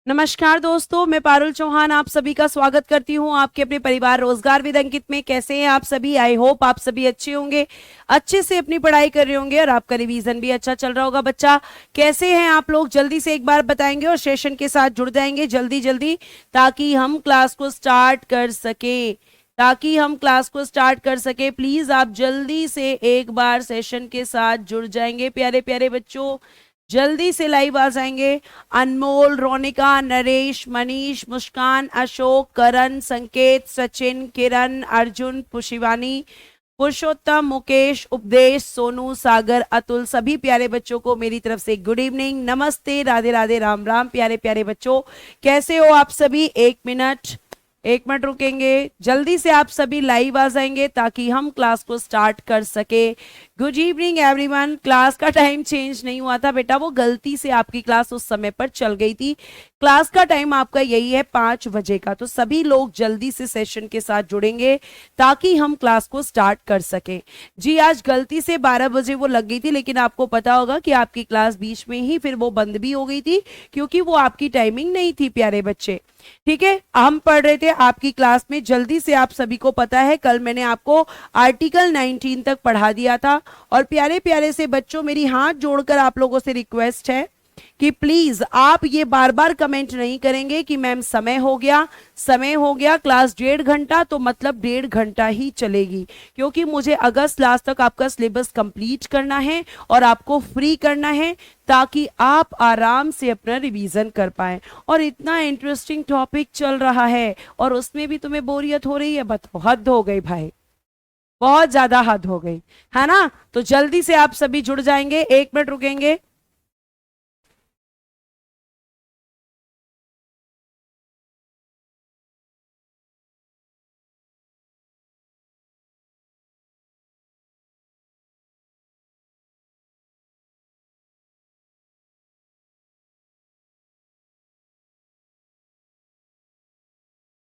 नमस्कार दोस्तों, मैं पारुल चौहान आप सभी का स्वागत करती हूं आपके अपने परिवार रोजगार विद अंकित में। कैसे हैं आप सभी? आई होप आप सभी अच्छे होंगे, अच्छे से अपनी पढ़ाई कर रहे होंगे और आपका रिवीजन भी अच्छा चल रहा होगा। बच्चा, कैसे हैं आप लोग? जल्दी से एक बार बताएंगे और सेशन के साथ जुड़ जाएंगे जल्दी जल्दी, ताकि हम क्लास को स्टार्ट कर सके। प्लीज आप जल्दी से एक बार सेशन के साथ जुड़ जाएंगे प्यारे प्यारे बच्चों, जल्दी से लाइव आ जाएंगे। अनमोल, रोनिका, नरेश, मनीष, मुस्कान, अशोक, करण, संकेत, सचिन, किरण, अर्जुन, पुशिवानी, पुरुषोत्तम, मुकेश, उपदेश, सोनू, सागर, अतुल, सभी प्यारे बच्चों को मेरी तरफ से गुड इवनिंग, नमस्ते, राधे राधे, राम राम। प्यारे प्यारे बच्चों, कैसे हो आप सभी? एक मिनट रुकेंगे, जल्दी से आप सभी लाइव आ जाएंगे ताकि हम क्लास को स्टार्ट कर सके। Good evening everyone. क्लास का टाइम चेंज नहीं हुआ था बेटा, वो गलती से आपकी क्लास उस समय पर चल गई थी। क्लास का टाइम आपका यही है 5 बजे का, तो सभी लोग जल्दी से सेशन के साथ जुड़ेंगे ताकि हम क्लास को स्टार्ट कर सके। जी, आज गलती से 12 बजे वो लग गई थी, लेकिन आपको पता होगा कि आपकी क्लास बीच में ही फिर वो बंद भी हो गई थी, क्योंकि वो आपकी टाइमिंग नहीं थी प्यारे बच्चे। ठीक है, हम पढ़ रहे थे आपकी क्लास में। जल्दी से आप सभी को पता है, कल मैंने आपको आर्टिकल 19 तक पढ़ा दिया था। और प्यारे प्यारे से बच्चों, मेरी हाथ जोड़कर आप लोगों से रिक्वेस्ट है कि प्लीज आप ये बार बार कमेंट नहीं करेंगे कि मैम समय हो गया। क्लास 1.5 घंटा, तो मतलब 1.5 घंटा ही चलेगी, क्योंकि मुझे अगस्त लास्ट तक आपका सिलेबस कंप्लीट करना है और आपको फ्री करना है, ताकि आप आराम से अपना रिवीजन कर पाए। और इतना इंटरेस्टिंग टॉपिक चल रहा है और उसमें भी तुम्हें बोरियत हो रही है, बताओ, हद हो गई भाई, बहुत ज्यादा हद हो गई है ना। तो जल्दी से आप सभी जुड़ जाएंगे, 1 मिनट रुकेंगे।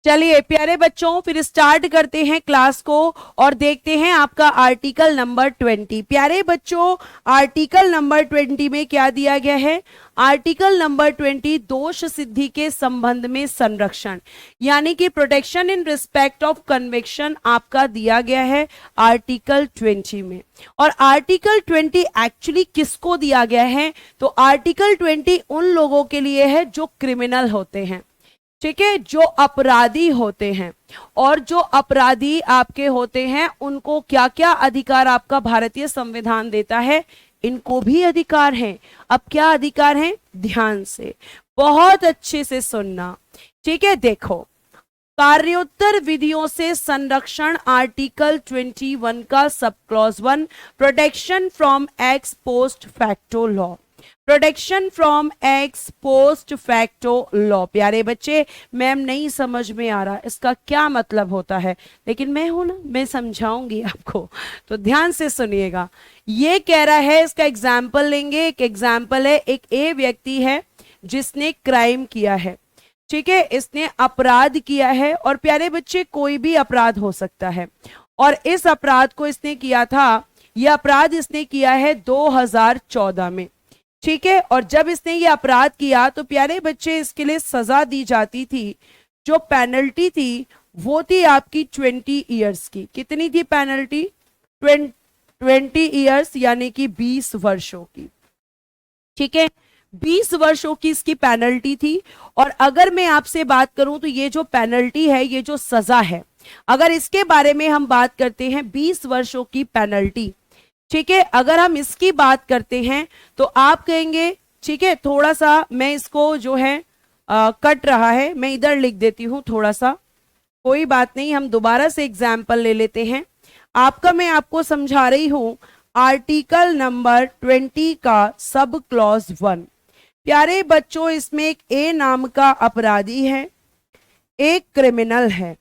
चलिए प्यारे बच्चों, फिर स्टार्ट करते हैं क्लास को और देखते हैं आपका आर्टिकल नंबर 20। प्यारे बच्चों, आर्टिकल नंबर 20 में क्या दिया गया है? आर्टिकल नंबर 20 दोष सिद्धि के संबंध में संरक्षण, यानी कि protection in respect of conviction आपका दिया गया है आर्टिकल 20 में। और आर्टिकल 20 एक्चुअली किसको दिया गया है? तो आर्टिकल 20 उन लोगों के लिए है जो क्रिमिनल होते हैं, ठीक है, जो अपराधी होते हैं। और जो अपराधी आपके होते हैं, उनको क्या क्या अधिकार आपका भारतीय संविधान देता है? इनको भी अधिकार है। अब क्या अधिकार है? ध्यान से, बहुत अच्छे से सुनना, ठीक है। देखो, कार्योत्तर विधियों से संरक्षण, आर्टिकल 21 का sub clause 1, protection from x post facto law. Protection from x post facto law. प्यारे बच्चे, मैम नहीं समझ में आ रहा इसका क्या मतलब होता है, लेकिन मैं हूं ना, मैं समझाऊंगी आपको, तो ध्यान से सुनिएगा। ये कह रहा है, इसका एग्जाम्पल लेंगे। एक एग्जाम्पल है, एक ए व्यक्ति है जिसने क्राइम किया है, ठीक है, इसने अपराध किया है। और प्यारे बच्चे, कोई भी अपराध हो सकता है, और इस अपराध को इसने किया था, यह अपराध इसने किया है 2014 में, ठीक है। और जब इसने ये अपराध किया तो प्यारे बच्चे, इसके लिए सजा दी जाती थी, जो पेनल्टी थी वो थी आपकी 20 ईयर्स की। कितनी थी पेनल्टी? 20 ईयर्स, यानी कि 20 वर्षों की, ठीक है, 20 वर्षों की इसकी पेनल्टी थी। और अगर मैं आपसे बात करूं तो ये जो पेनल्टी है, ये जो सजा है, अगर इसके बारे में हम बात करते हैं, 20 वर्षों की पेनल्टी, ठीक है, अगर हम इसकी बात करते हैं तो आप कहेंगे, ठीक है, थोड़ा सा मैं इसको जो है कट रहा है, मैं इधर लिख देती हूं थोड़ा सा, कोई बात नहीं, हम दोबारा से एग्जाम्पल ले लेते हैं आपका। मैं आपको समझा रही हूं आर्टिकल नंबर 20 का सब क्लॉज 1। प्यारे बच्चों, इसमें एक ए नाम का अपराधी है, एक क्रिमिनल है,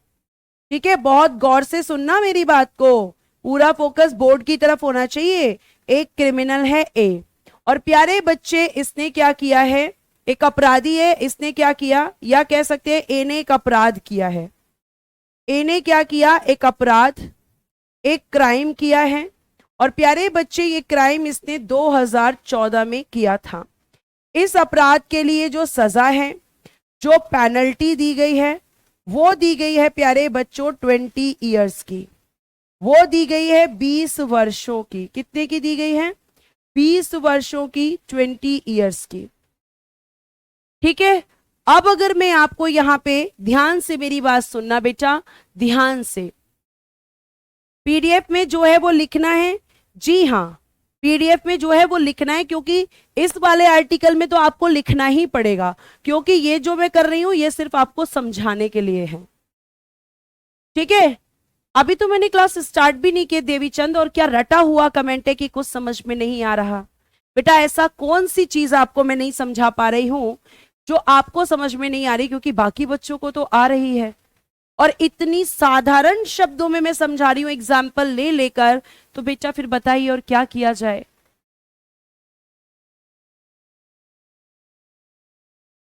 ठीक है। बहुत गौर से सुनना मेरी बात को, पूरा फोकस बोर्ड की तरफ होना चाहिए। एक क्रिमिनल है ए, और प्यारे बच्चे, इसने क्या किया है? एक अपराधी है, इसने क्या किया, या कह सकते हैं ए ने एक अपराध किया है। ए ने क्या किया? एक अपराध, एक क्राइम किया है। और प्यारे बच्चे, ये क्राइम इसने 2014 में किया था। इस अपराध के लिए जो सजा है जो पेनल्टी दी गई है वो दी गई है प्यारे बच्चों 20 ईयर्स की, वो दी गई है 20 वर्षों की। कितने की दी गई है? 20 वर्षों की, 20 ईयर्स की। ठीक है, अब अगर मैं आपको यहां पे ध्यान से मेरी बात सुनना बेटा, ध्यान से, पीडीएफ में जो है वो लिखना है। जी हां, पीडीएफ में जो है वो लिखना है, क्योंकि इस वाले आर्टिकल में तो आपको लिखना ही पड़ेगा, क्योंकि ये जो मैं कर रही हूं ये सिर्फ आपको समझाने के लिए है। ठीक है, अभी तो मैंने क्लास स्टार्ट भी नहीं की देवीचंद, और क्या रटा हुआ कमेंट है कि कुछ समझ में नहीं आ रहा। बेटा ऐसा कौन सी चीज आपको मैं नहीं समझा पा रही हूं जो आपको समझ में नहीं आ रही, क्योंकि बाकी बच्चों को तो आ रही है, और इतनी साधारण शब्दों में मैं समझा रही हूं एग्जाम्पल ले लेकर। तो बेटा फिर बताइए और क्या किया जाए।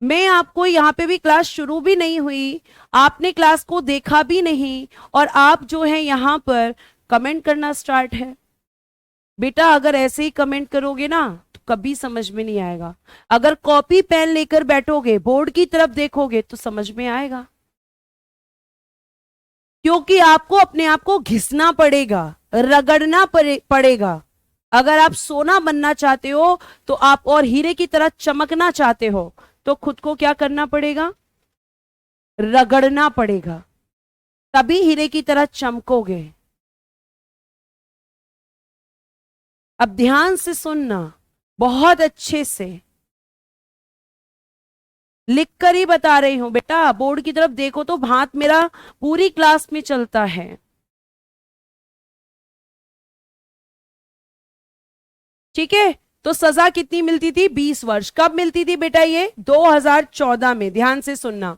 मैं आपको यहां पे भी, क्लास शुरू भी नहीं हुई, आपने क्लास को देखा भी नहीं, और आप जो है यहां पर कमेंट करना स्टार्ट है। बेटा अगर ऐसे ही कमेंट करोगे ना तो कभी समझ में नहीं आएगा। अगर कॉपी पेन लेकर बैठोगे, बोर्ड की तरफ देखोगे तो समझ में आएगा, क्योंकि आपको अपने आप को घिसना पड़ेगा, रगड़ना पड़ेगा। अगर आप सोना बनना चाहते हो तो आप, और हीरे की तरह चमकना चाहते हो, तो खुद को क्या करना पड़ेगा? रगड़ना पड़ेगा, तभी हीरे की तरह चमकोगे। अब ध्यान से सुनना, बहुत अच्छे से लिख कर ही बता रही हूं बेटा, बोर्ड की तरफ देखो तो हाथ मेरा पूरी क्लास में चलता है। ठीक है, तो सजा कितनी मिलती थी? 20 वर्ष। कब मिलती थी बेटा? ये 2014 में। ध्यान से सुनना,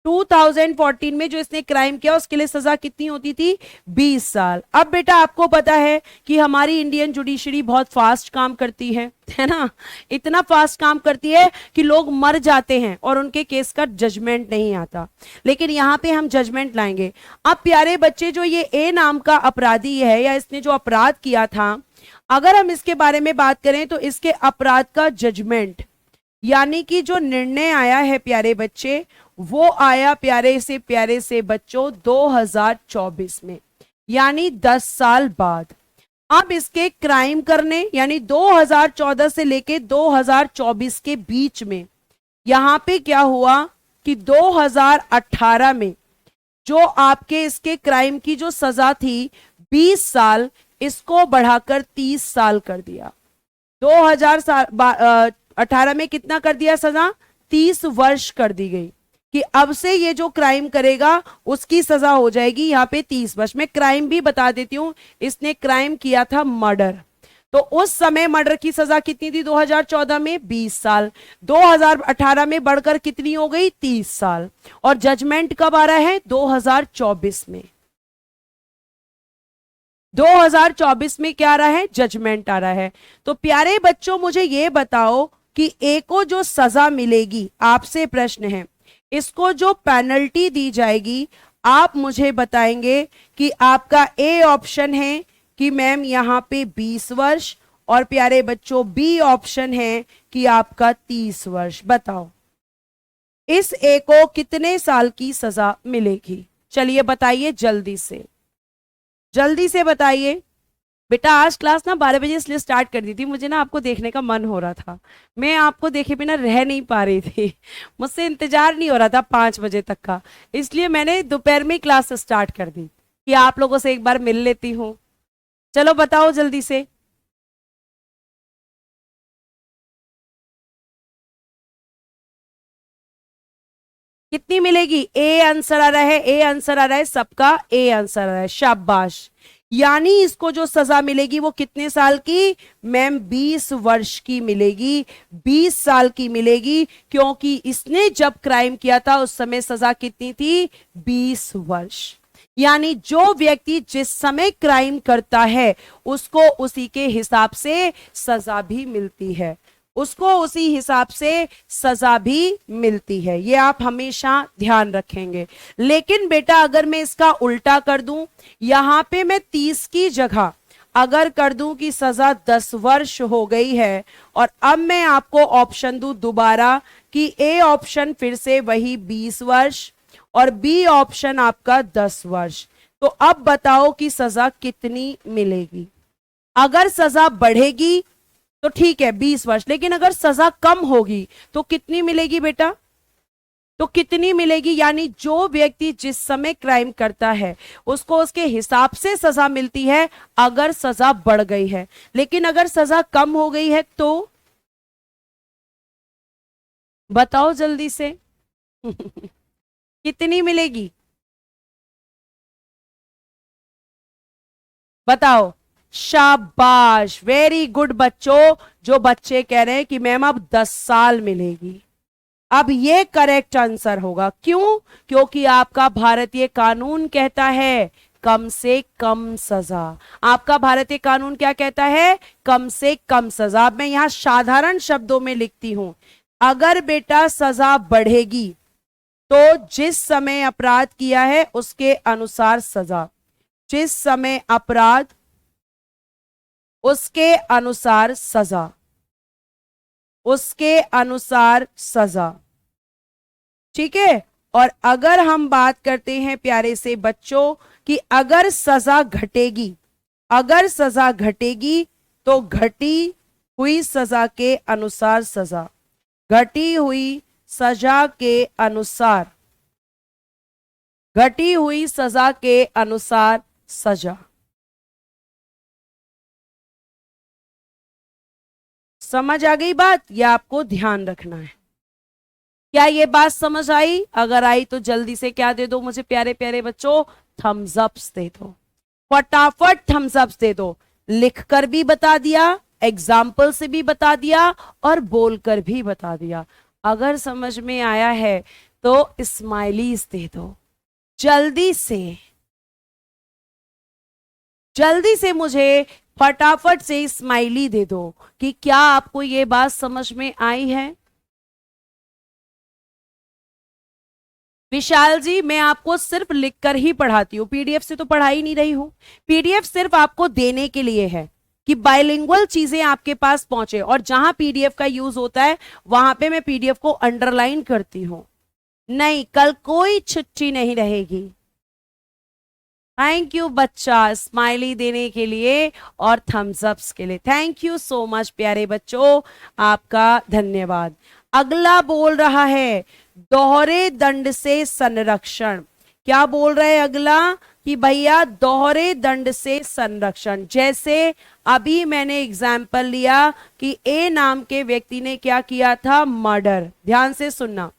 2014 में जो इसने क्राइम किया उसके लिए सजा कितनी होती थी? 20 साल। अब बेटा आपको पता है कि हमारी इंडियन जुडिशरी बहुत फास्ट काम करती है ना, इतना फास्ट काम करती है कि लोग मर जाते हैं और उनके केस का जजमेंट नहीं आता, लेकिन यहां पे हम जजमेंट लाएंगे। अब प्यारे बच्चे, जो ये ए नाम का अपराधी है, या इसने जो अपराध किया था, अगर हम इसके बारे में बात करें तो इसके अपराध का जजमेंट, यानी कि जो निर्णय आया है प्यारे बच्चे, वो आया प्यारे से बच्चों 2024 में, यानी 10 साल बाद। अब इसके क्राइम करने, यानी 2014 से लेके 2024 के बीच में, यहां पे क्या हुआ कि 2018 में जो आपके इसके क्राइम की जो सजा थी 20 साल, इसको बढ़ाकर 30 साल कर दिया। 2018 में कितना कर दिया सजा? 30 वर्ष कर दी गई, कि अब से ये जो क्राइम करेगा उसकी सजा हो जाएगी यहां पे 30 वर्ष। मैं क्राइम भी बता देती हूं, इसने क्राइम किया था मर्डर, तो उस समय मर्डर की सजा कितनी थी 2014 में? 20 साल। 2018 में बढ़कर कितनी हो गई? 30 साल। और जजमेंट कब आ रहा है? 2024 में। 2024 में क्या आ रहा है? जजमेंट आ रहा है। तो प्यारे बच्चों मुझे ये बताओ कि ए को जो सजा मिलेगी, आपसे प्रश्न है, इसको जो पेनल्टी दी जाएगी, आप मुझे बताएंगे कि आपका ए ऑप्शन है कि मैम यहां पे 20 वर्ष, और प्यारे बच्चों बी ऑप्शन है कि आपका 30 वर्ष। बताओ इस ए को कितने साल की सजा मिलेगी? चलिए बताइए जल्दी से बताइए। बेटा आज क्लास ना 12 बजे इसलिए स्टार्ट कर दी थी, मुझे ना आपको देखने का मन हो रहा था, मैं आपको देखे बिना रह नहीं पा रही थी, मुझसे इंतजार नहीं हो रहा था 5 बजे तक का, इसलिए मैंने दोपहर में क्लास स्टार्ट कर दी कि आप लोगों से एक बार मिल लेती हूँ। चलो बताओ जल्दी से। कितनी मिलेगी? ए आंसर आ रहा है, ए आंसर आ रहा है, सबका ए आंसर आ रहा है, शाबाश। यानी इसको जो सजा मिलेगी वो कितने साल की? मैम 20 वर्ष की मिलेगी, 20 साल की मिलेगी, क्योंकि इसने जब क्राइम किया था उस समय सजा कितनी थी? 20 वर्ष। यानी जो व्यक्ति जिस समय क्राइम करता है उसको उसी के हिसाब से सजा भी मिलती है, उसको उसी हिसाब से सजा भी मिलती है, ये आप हमेशा ध्यान रखेंगे। लेकिन बेटा अगर मैं इसका उल्टा कर दूं, यहां पे मैं 30 की जगह अगर कर दूं कि सजा 10 वर्ष हो गई है और अब मैं आपको ऑप्शन दूं दोबारा कि ए ऑप्शन फिर से वही 20 वर्ष और बी ऑप्शन आपका 10 वर्ष, तो अब बताओ कि सजा कितनी मिलेगी। अगर सजा बढ़ेगी तो ठीक है 20 वर्ष, लेकिन अगर सजा कम होगी तो कितनी मिलेगी बेटा, तो कितनी मिलेगी, यानी जो व्यक्ति जिस समय क्राइम करता है उसको उसके हिसाब से सजा मिलती है अगर सजा बढ़ गई है, लेकिन अगर सजा कम हो गई है तो बताओ जल्दी से कितनी मिलेगी, बताओ। शाबाश, वेरी गुड बच्चों, जो बच्चे कह रहे हैं कि मैम अब 10 साल मिलेगी, अब ये करेक्ट आंसर होगा। क्यों? क्योंकि आपका भारतीय कानून कहता है कम से कम सजा। आपका भारतीय कानून क्या कहता है? कम से कम सजा। अब मैं यहां साधारण शब्दों में लिखती हूं, अगर बेटा सजा बढ़ेगी तो जिस समय अपराध किया है उसके अनुसार सजा, जिस समय अपराध उसके अनुसार सजा, उसके अनुसार सजा, ठीक है। और अगर हम बात करते हैं प्यारे से बच्चों कि अगर सजा घटेगी, अगर सजा घटेगी तो घटी हुई सजा के अनुसार सजा, घटी हुई सजा के अनुसार, घटी हुई सजा के अनुसार सजा। समझ आ गई बात? यह आपको ध्यान रखना है। क्या ये बात समझ आई? अगर आई तो जल्दी से क्या दे दो मुझे प्यारे प्यारे बच्चों, थम्स अप्स दे दो, फटाफट थम्स अप्स दे दो। लिखकर भी बता दिया, एग्जाम्पल से भी बता दिया और बोलकर भी बता दिया। अगर समझ में आया है तो स्माइलीज दे दो जल्दी से, जल्दी से मुझे फटाफट से स्माइली दे दो कि क्या आपको ये बात समझ में आई है। विशाल जी, मैं आपको सिर्फ लिखकर ही पढ़ाती हूँ, पीडीएफ से तो पढ़ा ही नहीं रही हूँ। पीडीएफ सिर्फ आपको देने के लिए है कि बाइलिंगुअल चीजें आपके पास पहुंचे, और जहां पीडीएफ का यूज होता है वहां पे मैं पीडीएफ को अंडरलाइन करती हूं। नहीं, कल कोई छुट्टी नहीं रहेगी। थैंक यू बच्चा, स्माइली देने के लिए और थम्स अप्स के लिए। थैंक यू सो मच प्यारे बच्चों, आपका धन्यवाद। अगला बोल रहा है दोहरे दंड से संरक्षण। क्या बोल रहे हैं अगला? कि भैया दोहरे दंड से संरक्षण। जैसे अभी मैंने एग्जाम्पल लिया कि ए नाम के व्यक्ति ने क्या किया था? मर्डर। ध्यान से सुनना,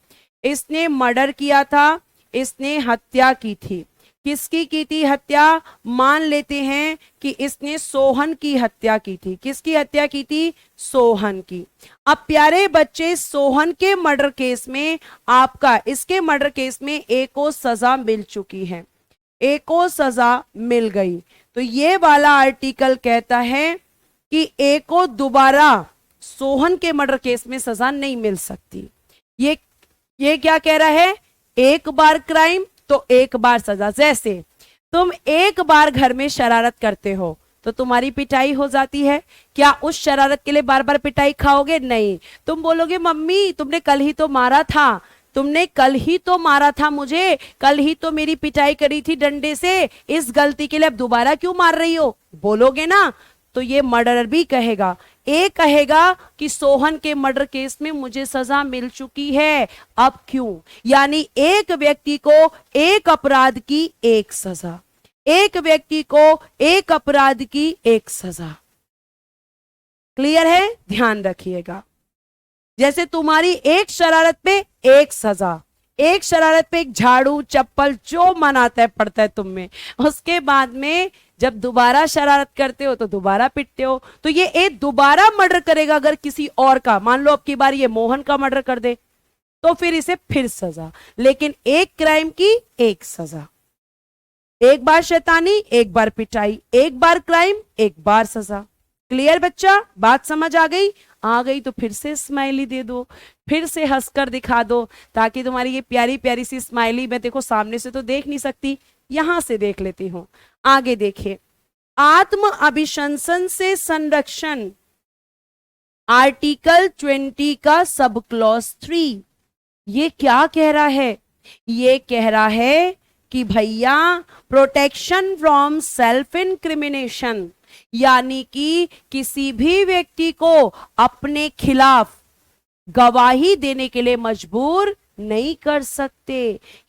इसने मर्डर किया था, इसने हत्या की थी। किसकी की थी हत्या? मान लेते हैं कि इसने सोहन की हत्या की थी। किसकी हत्या की थी? सोहन की। अब प्यारे बच्चे, सोहन के मर्डर केस में आपका, इसके मर्डर केस में ए को सजा मिल चुकी है, ए को सजा मिल गई। तो ये वाला आर्टिकल कहता है कि ए को दोबारा सोहन के मर्डर केस में सजा नहीं मिल सकती। ये क्या कह रहा है? एक बार क्राइम तो एक बार सजा। जैसे तुम एक बार घर में शरारत करते हो तो तुम्हारी पिटाई हो जाती है, क्या उस शरारत के लिए बार बार पिटाई खाओगे? नहीं। तुम बोलोगे मम्मी तुमने कल ही तो मारा था, तुमने कल ही तो मारा था मुझे, कल ही तो मेरी पिटाई करी थी डंडे से, इस गलती के लिए अब दोबारा क्यों मार रही हो? बोलोगे ना। तो ये मर्डरर भी कहेगा, ए कहेगा कि सोहन के मर्डर केस में मुझे सजा मिल चुकी है, अब क्यों? यानी एक व्यक्ति को एक अपराध की एक सजा, एक व्यक्ति को एक अपराध की एक सजा। क्लियर है? ध्यान रखिएगा। जैसे तुम्हारी एक शरारत पे एक सजा, एक शरारत पे एक झाड़ू चप्पल जो मन आता है पड़ता है तुम में, उसके बाद में जब दोबारा शरारत करते हो तो दोबारा पिटते हो। तो ये एक दोबारा मर्डर करेगा अगर किसी और का, मान लो अब की बार ये मोहन का मर्डर कर दे तो फिर इसे फिर सजा, लेकिन एक क्राइम की एक सजा। एक बार शैतानी एक बार पिटाई, एक बार क्राइम एक बार सजा। क्लियर बच्चा? बात समझ आ गई? आ गई तो फिर से स्माइली दे दो, फिर से हंसकर दिखा दो, ताकि तुम्हारी ये प्यारी प्यारी सी स्माइली, मैं देखो सामने से तो देख नहीं सकती, यहां से देख लेती हूं। आगे देखिए, आत्म अभिशंसन से संरक्षण, आर्टिकल 20 का सब क्लॉज 3 ये क्या कह रहा है? ये कह रहा है कि भैया प्रोटेक्शन फ्रॉम सेल्फ इंक्रिमिनेशन, यानी कि किसी भी व्यक्ति को अपने खिलाफ गवाही देने के लिए मजबूर नहीं कर सकते।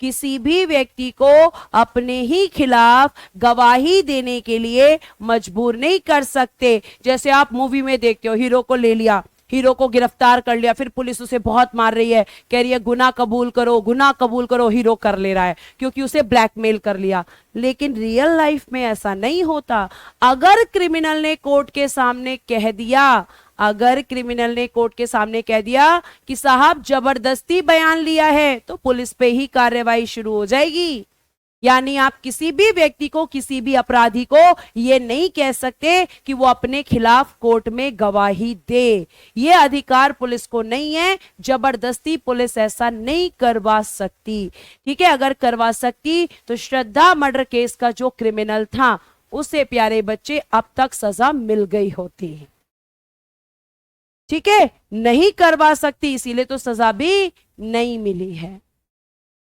किसी भी व्यक्ति को अपने ही खिलाफ गवाही देने के लिए मजबूर नहीं कर सकते। जैसे आप मूवी में देखते हो, हीरो को ले लिया, हीरो को गिरफ्तार कर लिया, फिर पुलिस उसे बहुत मार रही है, कह रही है गुनाह कबूल करो, गुनाह कबूल करो, हीरो कर ले रहा है क्योंकि उसे ब्लैकमेल कर लिया। लेकिन रियल लाइफ में ऐसा नहीं होता। अगर क्रिमिनल ने कोर्ट के सामने कह दिया, अगर क्रिमिनल ने कोर्ट के सामने कह दिया कि साहब जबरदस्ती बयान लिया है, तो पुलिस पे ही कार्रवाई शुरू हो जाएगी। यानी आप किसी भी व्यक्ति को, किसी भी अपराधी को यह नहीं कह सकते कि वो अपने खिलाफ कोर्ट में गवाही दे। ये अधिकार पुलिस को नहीं है, जबरदस्ती पुलिस ऐसा नहीं करवा सकती। ठीक है, अगर करवा सकती तो श्रद्धा मर्डर केस का जो क्रिमिनल था उसे प्यारे बच्चे अब तक सजा मिल गई होती। ठीक है, नहीं करवा सकती, इसीलिए तो सजा भी नहीं मिली है।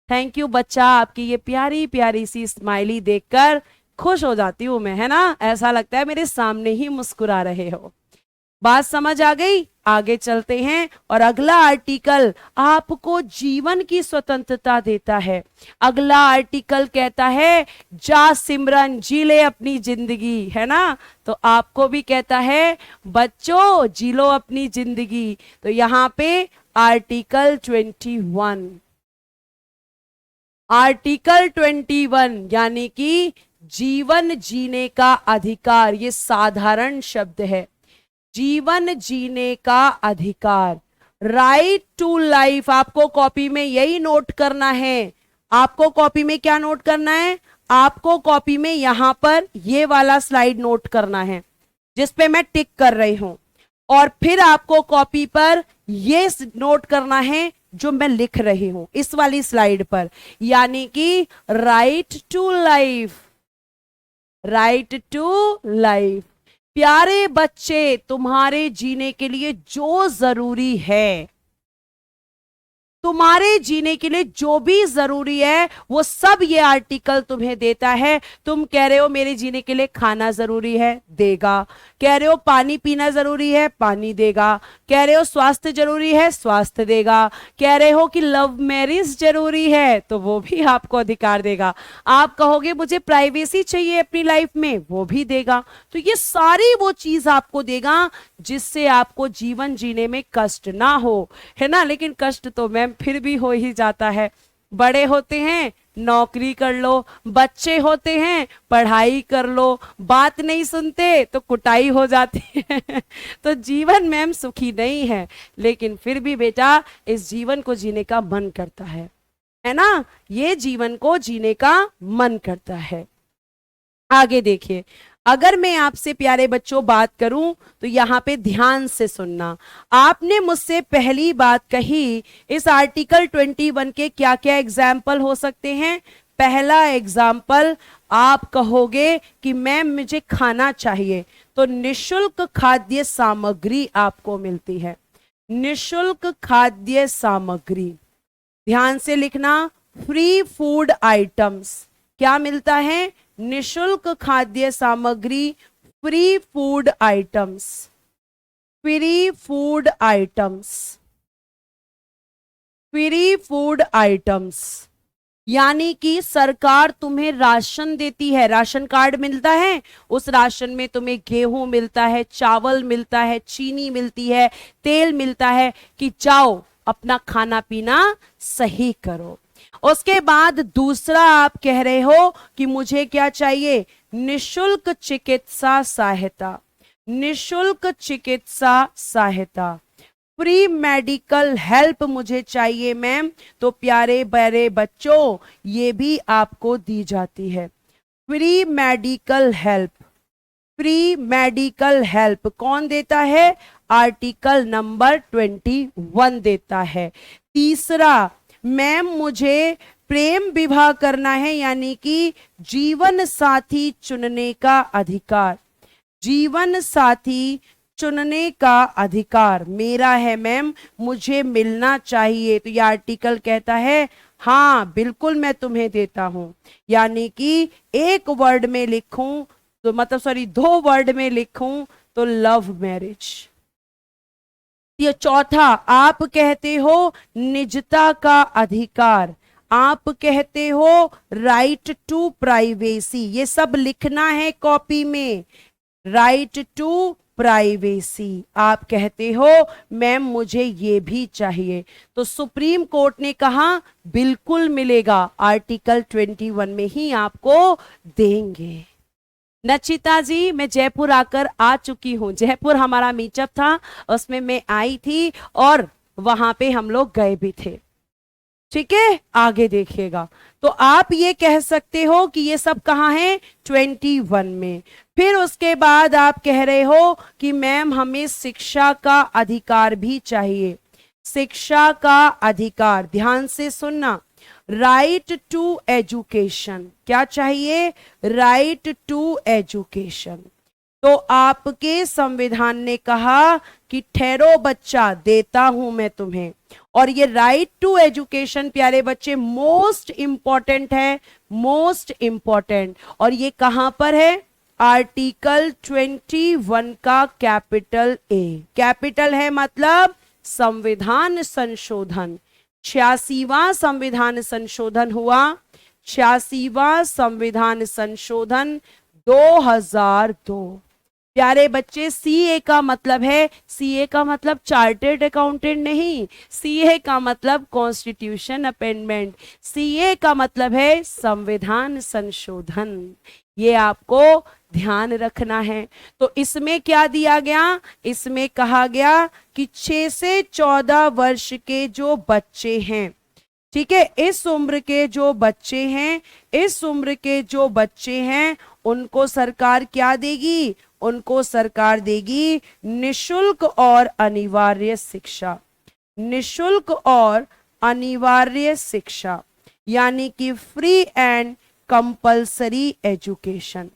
थैंक यू बच्चा, आपकी ये प्यारी प्यारी सी स्माइली देखकर खुश हो जाती हूं मैं, है ना? ऐसा लगता है मेरे सामने ही मुस्कुरा रहे हो। बात समझ आ गई? आगे चलते हैं और अगला आर्टिकल आपको जीवन की स्वतंत्रता देता है। अगला आर्टिकल कहता है जा सिमरन जी ले अपनी जिंदगी, है ना? तो आपको भी कहता है बच्चों जी लो अपनी जिंदगी। तो यहां पे आर्टिकल 21, आर्टिकल 21 यानी कि जीवन जीने का अधिकार, ये साधारण शब्द है। जीवन जीने का अधिकार, राइट टू लाइफ। आपको कॉपी में यही नोट करना है। आपको कॉपी में क्या नोट करना है? आपको कॉपी में यहां पर ये वाला स्लाइड नोट करना है जिसपे मैं टिक कर रही हूं, और फिर आपको कॉपी पर ये नोट करना है जो मैं लिख रही हूं इस वाली स्लाइड पर, यानी कि right to life, right to life. प्यारे बच्चे, तुम्हारे जीने के लिए जो जरूरी है, तुम्हारे जीने के लिए जो भी जरूरी है वो सब ये आर्टिकल तुम्हें देता है। तुम कह रहे हो मेरे जीने के लिए खाना जरूरी है, देगा। कह रहे हो पानी पीना जरूरी है, पानी देगा। कह रहे हो स्वास्थ्य जरूरी है, स्वास्थ्य देगा। कह रहे हो कि लव मैरिज जरूरी है, तो वो भी आपको अधिकार देगा। आप कहोगे मुझे प्राइवेसी चाहिए अपनी लाइफ में, वो भी देगा। तो ये सारी वो चीज आपको देगा जिससे आपको जीवन जीने में कष्ट ना हो, है ना? लेकिन कष्ट तो मैम फिर भी हो ही जाता है। बड़े होते हैं नौकरी कर लो, बच्चे होते हैं पढ़ाई कर लो, बात नहीं सुनते तो कुटाई हो जाती है। तो जीवन मैम सुखी नहीं है, लेकिन फिर भी बेटा इस जीवन को जीने का मन करता है ना? ये जीवन को जीने का मन करता है। आगे देखिए, अगर मैं आपसे प्यारे बच्चों बात करूं तो यहां पे ध्यान से सुनना। आपने मुझसे पहली बात कही, इस आर्टिकल 21 के क्या क्या एग्जाम्पल हो सकते हैं? पहला एग्जाम्पल आप कहोगे कि मैम मुझे खाना चाहिए, तो निशुल्क खाद्य सामग्री आपको मिलती है। निशुल्क खाद्य सामग्री, ध्यान से लिखना, फ्री फूड आइटम्स। क्या मिलता है? निशुल्क खाद्य सामग्री, free food items, free food items, free food items. यानी कि सरकार तुम्हें राशन देती है, राशन कार्ड मिलता है, उस राशन में तुम्हें गेहूं मिलता है, चावल मिलता है, चीनी मिलती है, तेल मिलता है कि जाओ अपना खाना पीना सही करो। उसके बाद दूसरा आप कह रहे हो कि मुझे क्या चाहिए? निशुल्क चिकित्सा सहायता, निशुल्क चिकित्सा सहायता, फ्री मेडिकल हेल्प मुझे चाहिए मैम। तो प्यारे बड़े बच्चों ये भी आपको दी जाती है, free medical help. Free medical help कौन देता है? आर्टिकल नंबर 21 देता है। तीसरा, मैम मुझे प्रेम विवाह करना है, यानी कि जीवन साथी चुनने का अधिकार। जीवन साथी चुनने का अधिकार मेरा है मैम, मुझे मिलना चाहिए। तो यह आर्टिकल कहता है हाँ बिल्कुल मैं तुम्हें देता हूं। यानी कि एक वर्ड में लिखूं तो मतलब सॉरी 2 वर्ड में लिखूं तो लव मैरिज। ये चौथा, आप कहते हो निजता का अधिकार, आप कहते हो राइट टू प्राइवेसी, ये सब लिखना है कॉपी में। राइट टू प्राइवेसी आप कहते हो मैम मुझे ये भी चाहिए। तो सुप्रीम कोर्ट ने कहा बिल्कुल मिलेगा, आर्टिकल 21 में ही आपको देंगे। नचिता जी मैं जयपुर आकर आ चुकी हूं, जयपुर हमारा मीटअप था, उसमें मैं आई थी और वहां पे हम लोग गए भी थे। ठीक है, आगे देखिएगा। तो आप ये कह सकते हो कि ये सब कहाँ है 21 में। फिर उसके बाद आप कह रहे हो कि मैम हमें शिक्षा का अधिकार भी चाहिए। शिक्षा का अधिकार, ध्यान से सुनना, राइट टू एजुकेशन, क्या चाहिए, राइट टू एजुकेशन। तो आपके संविधान ने कहा कि ठहरो बच्चा देता हूं मैं तुम्हें। और ये राइट टू एजुकेशन प्यारे बच्चे मोस्ट इंपॉर्टेंट है, मोस्ट इंपॉर्टेंट। और ये कहां पर है, आर्टिकल 21 का कैपिटल ए। कैपिटल है मतलब संविधान संशोधन, 86वां संविधान संशोधन हुआ, 86वां संविधान संशोधन 2002। प्यारे बच्चे सीए का मतलब है, सीए का मतलब चार्टर्ड अकाउंटेंट नहीं, सीए का मतलब कॉन्स्टिट्यूशन अमेंडमेंट, सीए का मतलब है संविधान संशोधन। ये आपको ध्यान रखना है। तो इसमें क्या दिया गया, इसमें कहा गया कि 6 से 14 वर्ष के जो बच्चे हैं, ठीक है, इस उम्र के जो बच्चे हैं, इस उम्र के जो बच्चे हैं उनको सरकार क्या देगी, उनको सरकार देगी निशुल्क और अनिवार्य शिक्षा। निशुल्क और अनिवार्य शिक्षा यानी कि फ्री एंड कंपल्सरी एजुकेशन।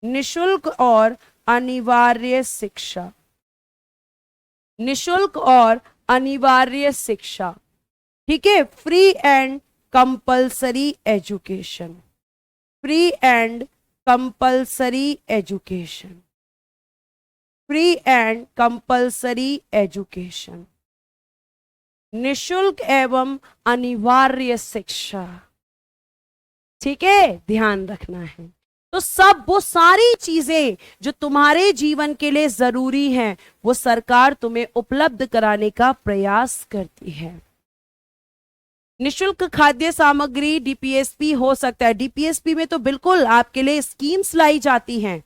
निशुल्क और अनिवार्य शिक्षा, निशुल्क और अनिवार्य शिक्षा, ठीक है, free and compulsory education, free and compulsory education, free and compulsory education, निशुल्क एवं अनिवार्य शिक्षा। ठीक है, ध्यान रखना है। तो सब वो सारी चीजें जो तुम्हारे जीवन के लिए जरूरी हैं वो सरकार तुम्हें उपलब्ध कराने का प्रयास करती है। निशुल्क खाद्य सामग्री डीपीएसपी हो सकता है, डीपीएसपी में तो बिल्कुल आपके लिए स्कीम्स लाई जाती हैं,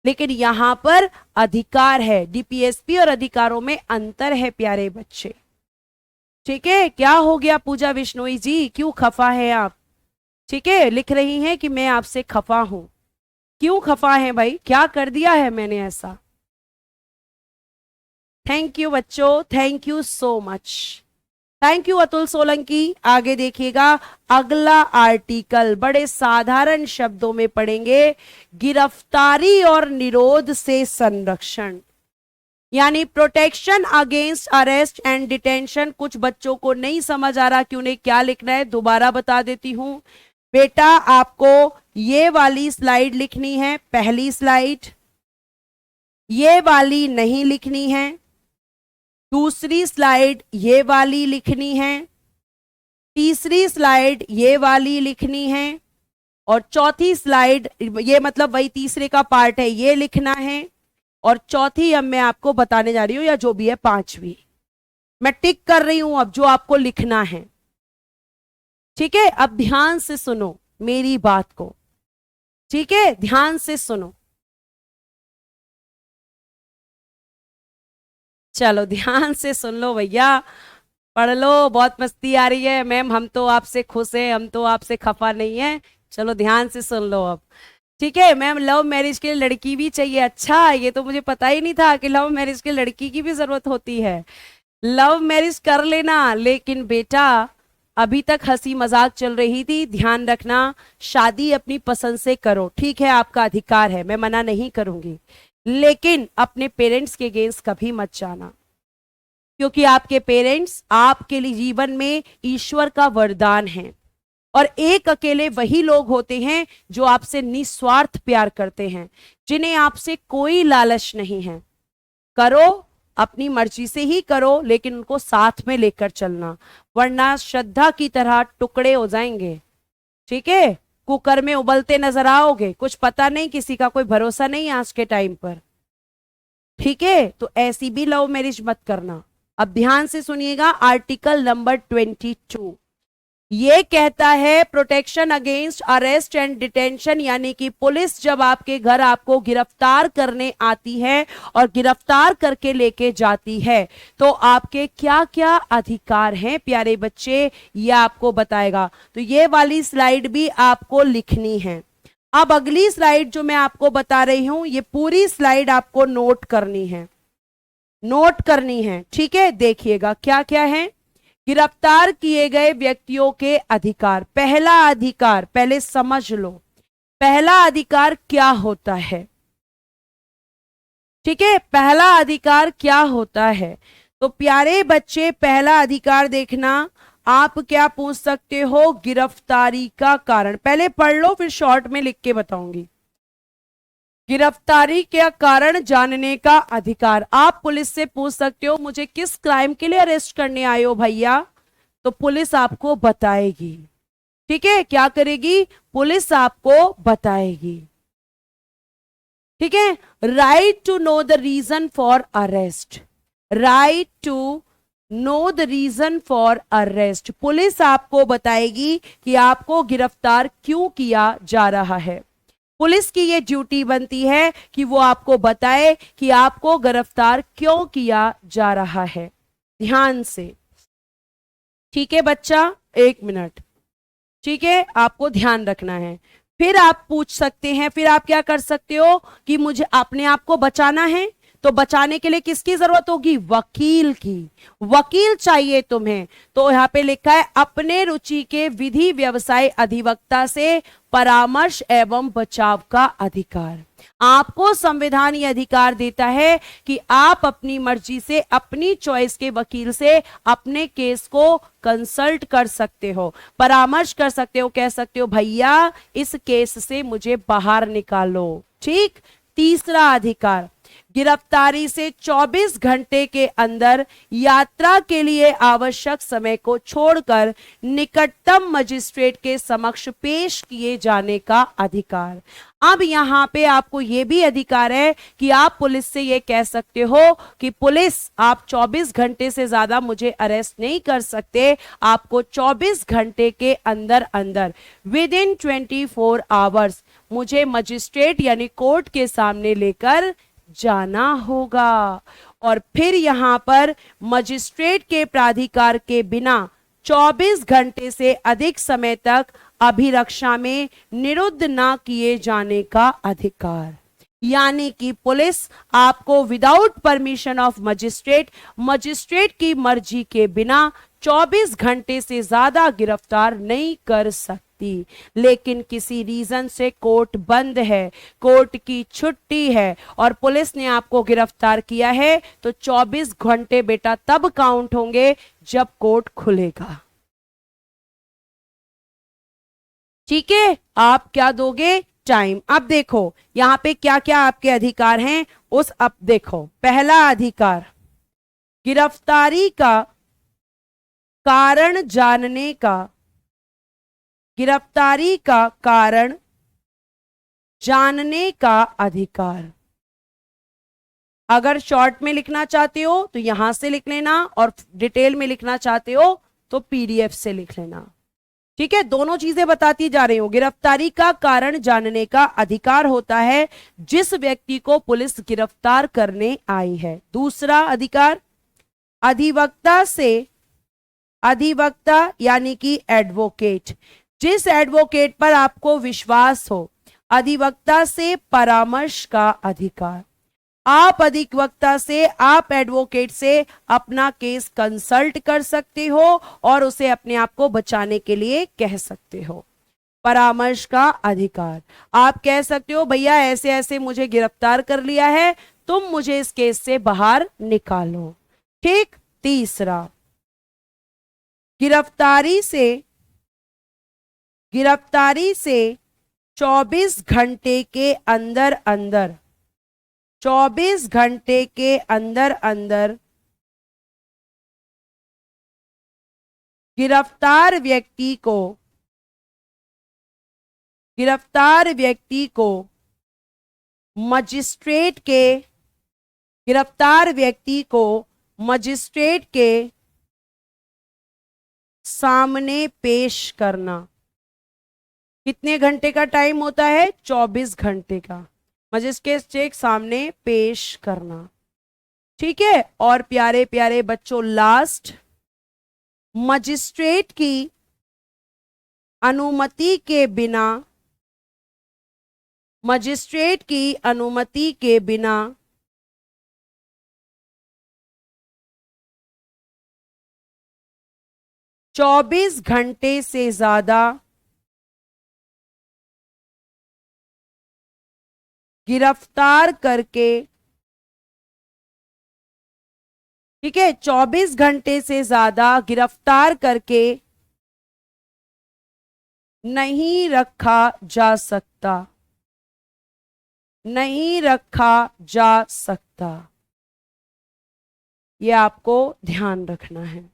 लेकिन यहां पर अधिकार है। डीपीएसपी और अधिकारों में अंतर है प्यारे बच्चे। ठीक है, क्या हो गया पूजा विश्नोई जी, क्यों खफा है आप? ठीक है, लिख रही हैं कि मैं आपसे खफा हूं। क्यों खफा है भाई, क्या कर दिया है मैंने ऐसा? थैंक यू बच्चों, thank you so much, thank you Atul Solanki. आगे देखिएगा, अगला आर्टिकल बड़े साधारण शब्दों में पढ़ेंगे, गिरफ्तारी और निरोध से संरक्षण यानी protection against arrest and detention. कुछ बच्चों को नहीं समझ आ रहा कि उन्हें क्या लिखना है, दोबारा बता देती हूं। बेटा आपको ये वाली स्लाइड लिखनी है, पहली स्लाइड, ये वाली नहीं लिखनी है, दूसरी स्लाइड ये वाली लिखनी है, तीसरी स्लाइड ये वाली लिखनी है, और चौथी स्लाइड ये मतलब वही तीसरे का पार्ट है ये लिखना है, और चौथी अब मैं आपको बताने जा रही हूं, या जो भी है पांचवी मैं टिक कर रही हूं अब जो आपको लिखना है। ठीक है, अब ध्यान से सुनो मेरी बात को, ठीक है, ध्यान से सुनो। चलो ध्यान से सुन लो भैया, पढ़ लो, बहुत मस्ती आ रही है मैम, हम तो आपसे खुश हैं, हम तो आपसे खफा नहीं है। चलो ध्यान से सुन लो अब, ठीक है। मैम लव मैरिज के लिए लड़की भी चाहिए, अच्छा ये तो मुझे पता ही नहीं था कि लव मैरिज के लड़की की भी जरूरत होती है। लव मैरिज कर लेना, लेकिन बेटा अभी तक हंसी मजाक चल रही थी, ध्यान रखना, शादी अपनी पसंद से करो, ठीक है, आपका अधिकार है, मैं मना नहीं करूंगी, लेकिन अपने पेरेंट्स के अगेंस्ट कभी मत जाना, क्योंकि आपके पेरेंट्स आपके लिए जीवन में ईश्वर का वरदान है। और एक अकेले वही लोग होते हैं जो आपसे निस्वार्थ प्यार करते हैं, जिन्हें आपसे कोई लालच नहीं है। करो, अपनी मर्जी से ही करो, लेकिन उनको साथ में लेकर चलना, वरना श्रद्धा की तरह टुकड़े हो जाएंगे, ठीक है, कुकर में उबलते नजर आओगे, कुछ पता नहीं, किसी का कोई भरोसा नहीं आज के टाइम पर, ठीक है। तो ऐसी भी लव मैरिज मत करना। अब ध्यान से सुनिएगा, आर्टिकल नंबर 22 ये कहता है protection against arrest and detention, यानी कि पुलिस जब आपके घर आपको गिरफ्तार करने आती है और गिरफ्तार करके लेके जाती है, तो आपके क्या क्या अधिकार हैं प्यारे बच्चे, ये आपको बताएगा। तो ये वाली स्लाइड भी आपको लिखनी है। अब अगली स्लाइड जो मैं आपको बता रही हूं, ये पूरी स्लाइड आपको नोट करनी है, नोट करनी है, ठीक है। देखिएगा क्या क्या है। गिरफ्तार किए गए व्यक्तियों के अधिकार। पहला अधिकार, पहले समझ लो, पहला अधिकार क्या होता है, ठीक है, पहला अधिकार क्या होता है। तो प्यारे बच्चे, पहला अधिकार देखना, आप क्या पूछ सकते हो, गिरफ्तारी का कारण। पहले पढ़ लो, फिर शॉर्ट में लिख के बताऊंगी। गिरफ्तारी का कारण जानने का अधिकार। आप पुलिस से पूछ सकते हो, मुझे किस क्राइम के लिए अरेस्ट करने आए हो भैया, तो पुलिस आपको बताएगी, ठीक है, क्या करेगी, पुलिस आपको बताएगी, ठीक है। Right to know the reason for arrest, right to know the reason for arrest, police आपको बताएगी कि आपको गिरफ्तार क्यों किया जा रहा है। पुलिस की ये ड्यूटी बनती है कि वो आपको बताए कि आपको गिरफ्तार क्यों किया जा रहा है। ध्यान से, ठीक है बच्चा, एक मिनट, ठीक है, आपको ध्यान रखना है। फिर आप पूछ सकते हैं, फिर आप क्या कर सकते हो कि मुझे अपने आप को बचाना है, तो बचाने के लिए किसकी जरूरत होगी, वकील की, वकील चाहिए तुम्हें। तो यहां पे लिखा है अपने रुचि के विधि व्यवसाय अधिवक्ता से परामर्श एवं बचाव का अधिकार। आपको संविधान ये अधिकार देता है कि आप अपनी मर्जी से, अपनी चॉइस के वकील से अपने केस को कंसल्ट कर सकते हो, परामर्श कर सकते हो, कह सकते हो भैया इस केस से मुझे बाहर निकालो, ठीक। तीसरा अधिकार, गिरफ्तारी से 24 घंटे के अंदर यात्रा के लिए आवश्यक समय को छोड़कर निकटतम मजिस्ट्रेट के समक्ष पेश किए जाने का अधिकार। अब यहां पे आपको यह भी अधिकार है कि आप पुलिस से यह कह सकते हो कि पुलिस आप 24 घंटे से ज्यादा मुझे अरेस्ट नहीं कर सकते, आपको 24 घंटे के अंदर अंदर विद इन 24 आवर्स मुझे मजिस्ट्रेट यानी कोर्ट के सामने लेकर जाना होगा। और फिर यहां पर मजिस्ट्रेट के प्राधिकार के बिना 24 घंटे से अधिक समय तक अभिरक्षा में निरुद्ध ना किए जाने का अधिकार, यानी कि पुलिस आपको without permission of magistrate, magistrate की मर्जी के बिना 24 घंटे से ज्यादा गिरफ्तार नहीं कर सकती। लेकिन किसी रीजन से कोर्ट बंद है, कोर्ट की छुट्टी है और पुलिस ने आपको गिरफ्तार किया है, तो 24 घंटे बेटा तब काउंट होंगे जब कोर्ट खुलेगा, ठीक है। आप क्या दोगे, टाइम। अब देखो यहां पे क्या क्या आपके अधिकार हैं, उस अब देखो। पहला अधिकार, गिरफ्तारी का कारण जानने का, गिरफ्तारी का कारण जानने का अधिकार। अगर शॉर्ट में लिखना चाहते हो तो यहां से लिख लेना, और डिटेल में लिखना चाहते हो तो पीडीएफ से लिख लेना, ठीक है। दोनों चीजें बताती जा रही हूं। गिरफ्तारी का कारण जानने का अधिकार होता है जिस व्यक्ति को पुलिस गिरफ्तार करने आई है। दूसरा अधिकार, अधिवक्ता से, अधिवक्ता यानी कि एडवोकेट, जिस एडवोकेट पर आपको विश्वास हो, अधिवक्ता से परामर्श का अधिकार। आप अधिवक्ता से, आप एडवोकेट से अपना केस कंसल्ट कर सकते हो और उसे अपने आप को बचाने के लिए कह सकते हो। परामर्श का अधिकार, आप कह सकते हो भैया ऐसे ऐसे मुझे गिरफ्तार कर लिया है, तुम मुझे इस केस से बाहर निकालो। ठीक। तीसरा, गिरफ्तारी से 24 घंटे के अंदर अंदर 24 घंटे के अंदर अंदर गिरफ्तार व्यक्ति को मजिस्ट्रेट के सामने पेश करना। कितने घंटे का टाइम होता है? 24 घंटे का। मजिस्ट्रेट के सामने पेश करना। ठीक है। और प्यारे प्यारे बच्चों, लास्ट, मजिस्ट्रेट की अनुमति के बिना 24 घंटे से ज्यादा गिरफ्तार करके, ठीक है, 24 घंटे से ज्यादा गिरफ्तार करके नहीं रखा जा सकता। ये आपको ध्यान रखना है।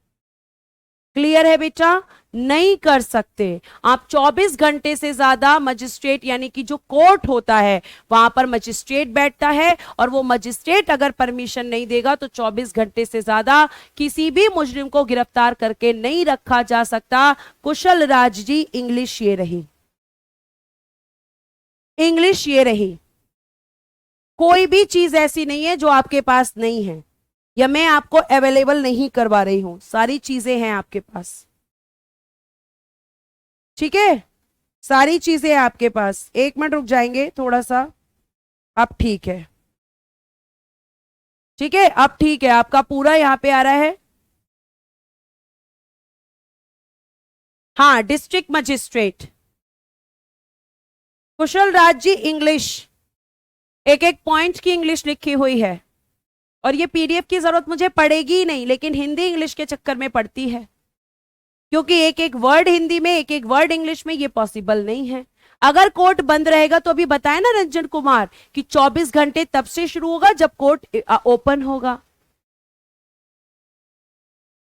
क्लियर है बेटा? नहीं कर सकते आप। 24 घंटे से ज्यादा मजिस्ट्रेट, यानी कि जो कोर्ट होता है वहां पर मजिस्ट्रेट बैठता है, और वो मजिस्ट्रेट अगर परमिशन नहीं देगा तो 24 घंटे से ज्यादा किसी भी मुजरिम को गिरफ्तार करके नहीं रखा जा सकता। कुशल राज जी, इंग्लिश ये रही। कोई भी चीज ऐसी नहीं है जो आपके पास नहीं है, या मैं आपको अवेलेबल नहीं करवा रही हूं, सारी चीजें हैं आपके पास। ठीक है, सारी चीजें हैं आपके पास। 1 मिनट रुक जाएंगे थोड़ा सा। अब ठीक है, ठीक है, अब ठीक है। आपका पूरा यहां पे आ रहा है। हाँ, डिस्ट्रिक्ट मजिस्ट्रेट कुशल राज जी, इंग्लिश, एक एक पॉइंट की इंग्लिश लिखी हुई है, और ये पीडीएफ की जरूरत मुझे पड़ेगी ही नहीं, लेकिन हिंदी इंग्लिश के चक्कर में पड़ती है, क्योंकि एक एक वर्ड हिंदी में, एक एक वर्ड इंग्लिश में, ये पॉसिबल नहीं है। अगर कोर्ट बंद रहेगा तो अभी बताया ना रंजन कुमार कि 24 घंटे तब से शुरू होगा जब कोर्ट ओपन होगा।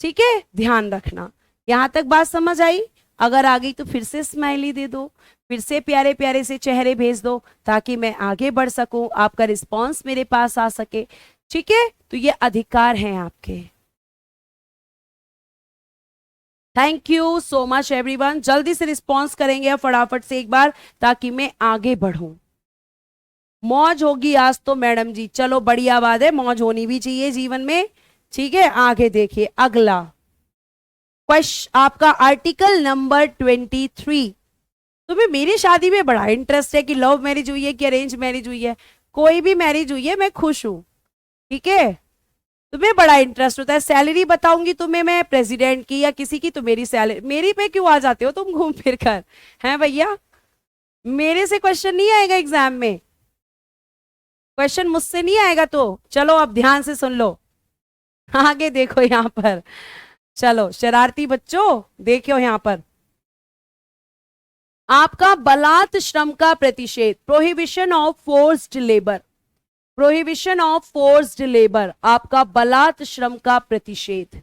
ठीक है, ध्यान रखना। यहां तक बात समझ आई? अगर आ गई तो फिर से स्माइली दे दो, फिर से प्यारे प्यारे से चेहरे भेज दो, ताकि मैं आगे बढ़ सकूं, आपका रिस्पॉन्स मेरे पास आ सके। ठीक है, तो ये अधिकार हैं आपके। Thank you so much everyone. जल्दी से रिस्पॉन्स करेंगे आप फटाफट से एक बार, ताकि मैं आगे बढ़ूं। मौज होगी आज तो मैडम जी। चलो बढ़िया बात है, मौज होनी भी चाहिए जीवन में। ठीक है, आगे देखिए अगला क्वेश्चन, आपका आर्टिकल नंबर 23। तुम्हें मेरी शादी में बड़ा इंटरेस्ट है कि लव मैरिज हुई है कि अरेंज मैरिज हुई है। कोई भी मैरिज हुई है, मैं खुश हूं। ठीक है, तुम्हें बड़ा इंटरेस्ट होता है। सैलरी बताऊंगी तुम्हें मैं प्रेसिडेंट की या किसी की, तो मेरी सैलरी, मेरी पे क्यों आ जाते हो तुम घूम फिर कर? हैं भैया, मेरे से क्वेश्चन नहीं आएगा एग्जाम में, क्वेश्चन मुझसे नहीं आएगा। तो चलो अब ध्यान से सुन लो, आगे देखो यहां पर। चलो शरारती बच्चों, देखो यहां पर आपका बलात् श्रम का प्रतिषेध, prohibition of forced labour, prohibition of forced labour, आपका बलात् श्रम का प्रतिषेध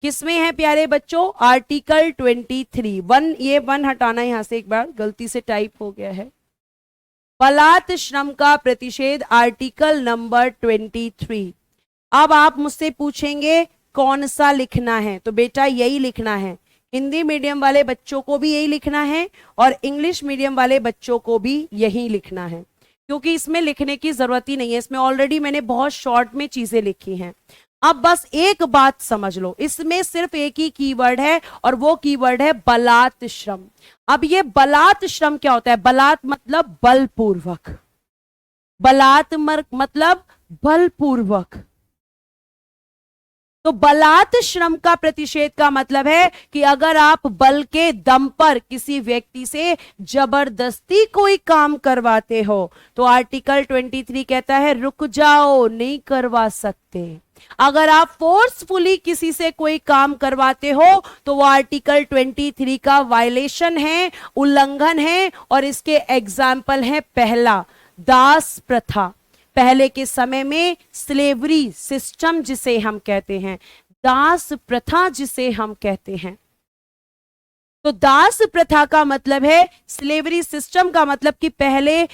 किसमें है प्यारे बच्चों? आर्टिकल 23। 1, ये 1 हटाना यहां से, एक बार गलती से टाइप हो गया है। बलात् श्रम का प्रतिषेध आर्टिकल नंबर 23। अब आप मुझसे पूछेंगे कौन सा लिखना है, तो बेटा यही लिखना है। हिंदी मीडियम वाले बच्चों को भी यही लिखना है, और इंग्लिश मीडियम वाले बच्चों को भी यही लिखना है, क्योंकि इसमें लिखने की जरूरत ही नहीं है। इसमें ऑलरेडी मैंने बहुत शॉर्ट में चीजें लिखी हैं। अब बस एक बात समझ लो, इसमें सिर्फ एक ही कीवर्ड है, और वो कीवर्ड है बलात् श्रम। अब ये बलात् श्रम क्या होता है? बलात् मतलब बलपूर्वक, बलात् मतलब बलपूर्वक। तो बलात् श्रम का प्रतिषेध का मतलब है कि अगर आप बल के दम पर किसी व्यक्ति से जबरदस्ती कोई काम करवाते हो तो आर्टिकल 23 कहता है रुक जाओ, नहीं करवा सकते। अगर आप फोर्सफुली किसी से कोई काम करवाते हो तो वो आर्टिकल 23 का वायलेशन है, उल्लंघन है। और इसके एग्जाम्पल है, पहला दास प्रथा। पहले के समय में स्लेवरी सिस्टम जिसे हम कहते हैं, दास प्रथा जिसे हम कहते हैं। तो दास प्रथा का मतलब है, स्लेवरी सिस्टम का मतलब कि पहले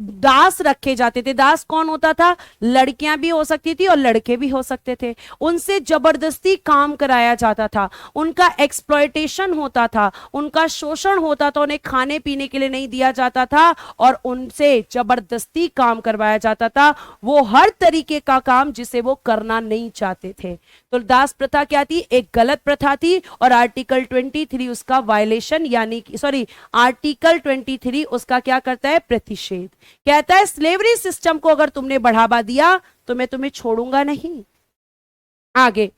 दास रखे जाते थे। दास कौन होता था? लड़कियां भी हो सकती थी और लड़के भी हो सकते थे। उनसे जबरदस्ती काम कराया जाता था, उनका एक्सप्लॉयटेशन होता था, उनका शोषण होता था, उन्हें खाने पीने के लिए नहीं दिया जाता था और उनसे जबरदस्ती काम करवाया जाता था, वो हर तरीके का काम जिसे वो करना नहीं चाहते थे। तो दास प्रथा क्या थी? एक गलत प्रथा थी और आर्टिकल 23 उसका वायलेशन, यानी कि सॉरी, आर्टिकल 23 उसका क्या करता है? प्रतिषेध। कहता है स्लेवरी सिस्टम को अगर तुमने बढ़ावा दिया तो मैं तुम्हें छोड़ूंगा नहीं। आगे,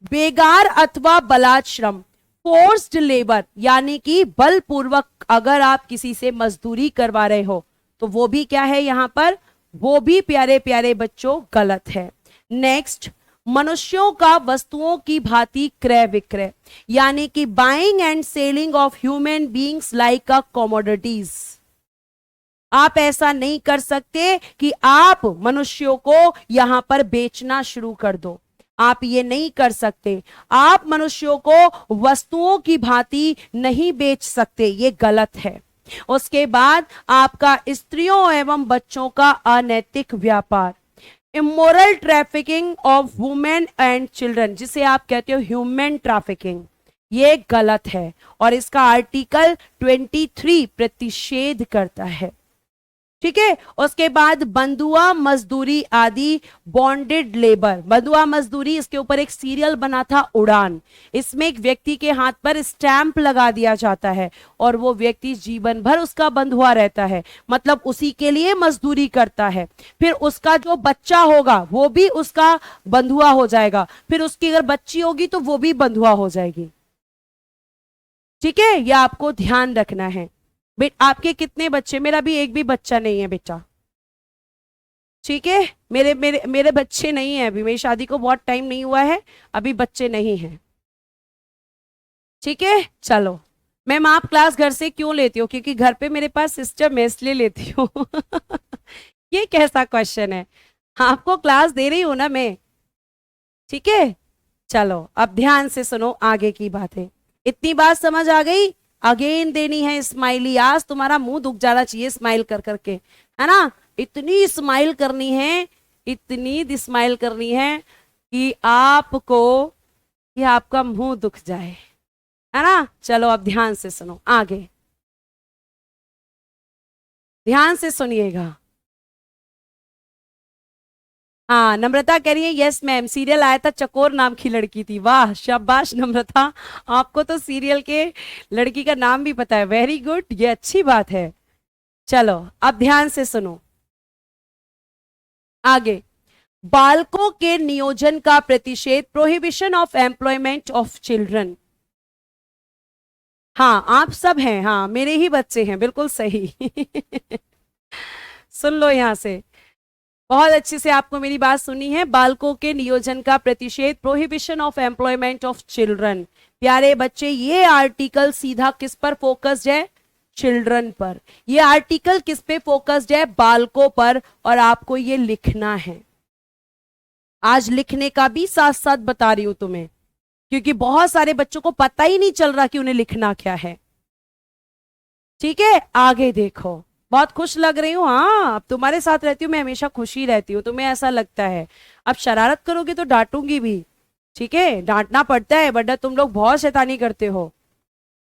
बेगार अथवा बलात् श्रम, फोर्स्ड लेबर, यानी कि बलपूर्वक अगर आप किसी से मजदूरी करवा रहे हो तो वो भी क्या है यहां पर? वो भी प्यारे प्यारे बच्चों गलत है। नेक्स्ट, मनुष्यों का वस्तुओं की भांति क्रय विक्रय, यानी कि buying and selling of human beings like a commodities. आप ऐसा नहीं कर सकते कि आप मनुष्यों को यहां पर बेचना शुरू कर दो, आप ये नहीं कर सकते। आप मनुष्यों को वस्तुओं की भांति नहीं बेच सकते, ये गलत है। उसके बाद आपका स्त्रियों एवं बच्चों का अनैतिक व्यापार, immoral trafficking of women and children, जिसे आप कहते हो ह्यूमन ट्रैफिकिंग, ये गलत है और इसका आर्टिकल 23 प्रतिषेध करता है। ठीक है। उसके बाद बंधुआ मजदूरी आदि, बॉन्डेड लेबर। बंधुआ मजदूरी, इसके ऊपर एक सीरियल बना था उड़ान। इसमें एक व्यक्ति के हाथ पर स्टैंप लगा दिया जाता है और वो व्यक्ति जीवन भर उसका बंधुआ रहता है, मतलब उसी के लिए मजदूरी करता है। फिर उसका जो बच्चा होगा वो भी उसका बंधुआ हो जाएगा, फिर उसकी अगर बच्ची होगी तो वो भी बंधुआ हो जाएगी। ठीक है, यह आपको ध्यान रखना है। आपके कितने बच्चे? मेरा भी एक भी बच्चा नहीं है बेटा। ठीक है, मेरे मेरे मेरे बच्चे नहीं है अभी, मेरी शादी को बहुत टाइम नहीं हुआ है, अभी बच्चे नहीं हैं। ठीक है, चलो। मैम आप क्लास घर से क्यों लेती हो? क्योंकि घर पे मेरे पास सिस्टम है इसलिए लेती हूँ। ये कैसा क्वेश्चन है? आपको क्लास दे रही हूं ना मैं। ठीक है, चलो अब ध्यान से सुनो आगे की बातें। इतनी बात समझ आ गई? अगेन देनी है स्माइली। आज तुम्हारा मुंह दुख जाना चाहिए स्माइल कर करके, है ना? इतनी स्माइल करनी है, इतनी स्माइल करनी है कि आपका मुंह दुख जाए, है ना? चलो अब ध्यान से सुनो आगे, ध्यान से सुनिएगा। हाँ, नम्रता कह रही है यस मैम, सीरियल आया था, चकोर नाम की लड़की थी। वाह शाबाश नम्रता, आपको तो सीरियल के लड़की का नाम भी पता है, वेरी गुड, ये अच्छी बात है। चलो अब ध्यान से सुनो आगे। बालकों के नियोजन का प्रतिषेध, prohibition of employment of children. हाँ आप सब हैं, हाँ मेरे ही बच्चे हैं, बिल्कुल सही। सुन लो यहां से, बहुत अच्छे से आपको मेरी बात सुनी है। बालकों के नियोजन का प्रतिषेध, prohibition of employment of children. प्यारे बच्चे, ये आर्टिकल सीधा किस पर फोकस्ड है? चिल्ड्रन पर। ये आर्टिकल किस पे फोकस्ड है? बालकों पर। और आपको ये लिखना है, आज लिखने का भी साथ साथ बता रही हूं तुम्हें, क्योंकि बहुत सारे बच्चों को पता ही नहीं चल रहा कि उन्हें लिखना क्या है। ठीक है, आगे देखो। बहुत खुश लग रही हूँ, हाँ अब तुम्हारे साथ रहती हूँ मैं, हमेशा खुशी रहती हूँ, तुम्हें ऐसा लगता है। अब शरारत करोगे तो डांटूंगी भी, ठीक है, डांटना पड़ता है, वरना तुम लोग बहुत शैतानी करते हो।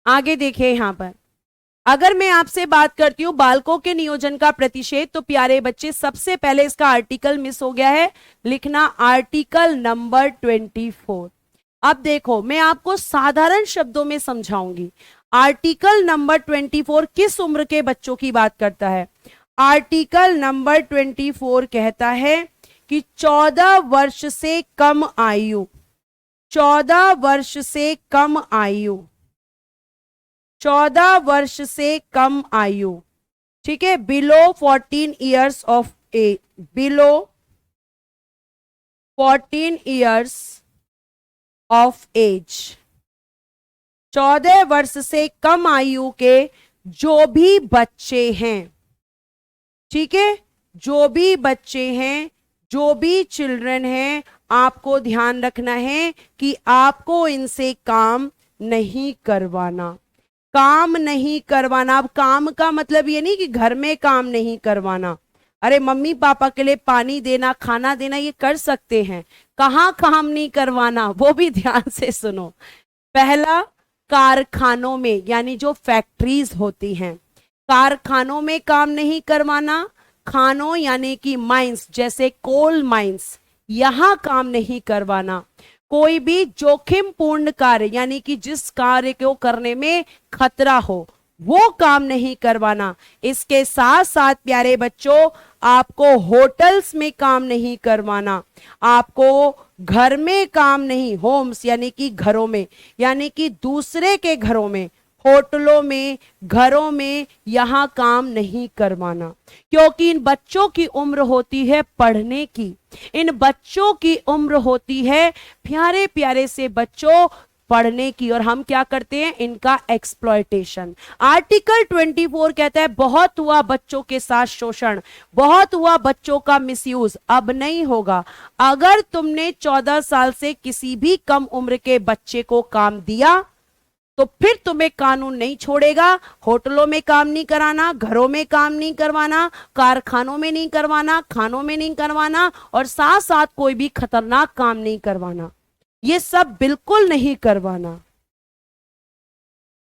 आगे देखिए यहां पर, अगर मैं आपसे बात करती हूँ बालकों के नियोजन का प्रतिषेध, तो प्यारे बच्चे सबसे पहले इसका आर्टिकल मिस हो गया है, लिखना आर्टिकल नंबर 24। अब देखो मैं आपको साधारण शब्दों में समझाऊंगी। आर्टिकल नंबर 24 किस उम्र के बच्चों की बात करता है? आर्टिकल नंबर 24 कहता है कि 14 वर्ष से कम आयु, 14 वर्ष से कम आयु, 14 वर्ष से कम आयु, ठीक है, below 14 years of age, below 14 years of age, 14 वर्ष से कम आयु के जो भी बच्चे हैं, ठीक है, जो भी बच्चे हैं, जो भी चिल्ड्रन हैं, आपको ध्यान रखना है कि आपको इनसे काम नहीं करवाना, काम नहीं करवाना। अब काम का मतलब ये नहीं कि घर में काम नहीं करवाना, अरे मम्मी पापा के लिए पानी देना, खाना देना, ये कर सकते हैं, कहाँ काम नहीं करवाना वो भी ध्यान से सुनो। पहला, कारखानों में, यानी जो फैक्ट्रीज होती हैं, कारखानों में काम नहीं करवाना, खानों यानी कि माइंस, जैसे कोल माइंस, यहां काम नहीं करवाना। कोई भी जोखिम पूर्ण कार्य, यानी कि जिस कार्य को करने में खतरा हो, वो काम नहीं करवाना। इसके साथ साथ प्यारे बच्चों, आपको होटल्स में काम नहीं करवाना, आपको घर में काम नहीं, होम्स यानी कि घरों में, यानी कि दूसरे के घरों में, होटलों में, घरों में, यहां काम नहीं करवाना, क्योंकि इन बच्चों की उम्र होती है पढ़ने की, इन बच्चों की उम्र होती है प्यारे प्यारे से बच्चों पढ़ने की, और हम क्या करते हैं, इनका एक्सप्लॉयटेशन। आर्टिकल 24 कहता है बहुत हुआ बच्चों के साथ शोषण, बहुत हुआ बच्चों का मिसयूज, अब नहीं होगा। अगर तुमने 14 साल से किसी भी कम उम्र के बच्चे को काम दिया तो फिर तुम्हें कानून नहीं छोड़ेगा। होटलों में काम नहीं कराना, घरों में काम नहीं करवाना, कारखानों में नहीं करवाना, खानों में नहीं करवाना, और साथ साथ कोई भी खतरनाक काम नहीं करवाना, ये सब बिल्कुल नहीं करवाना,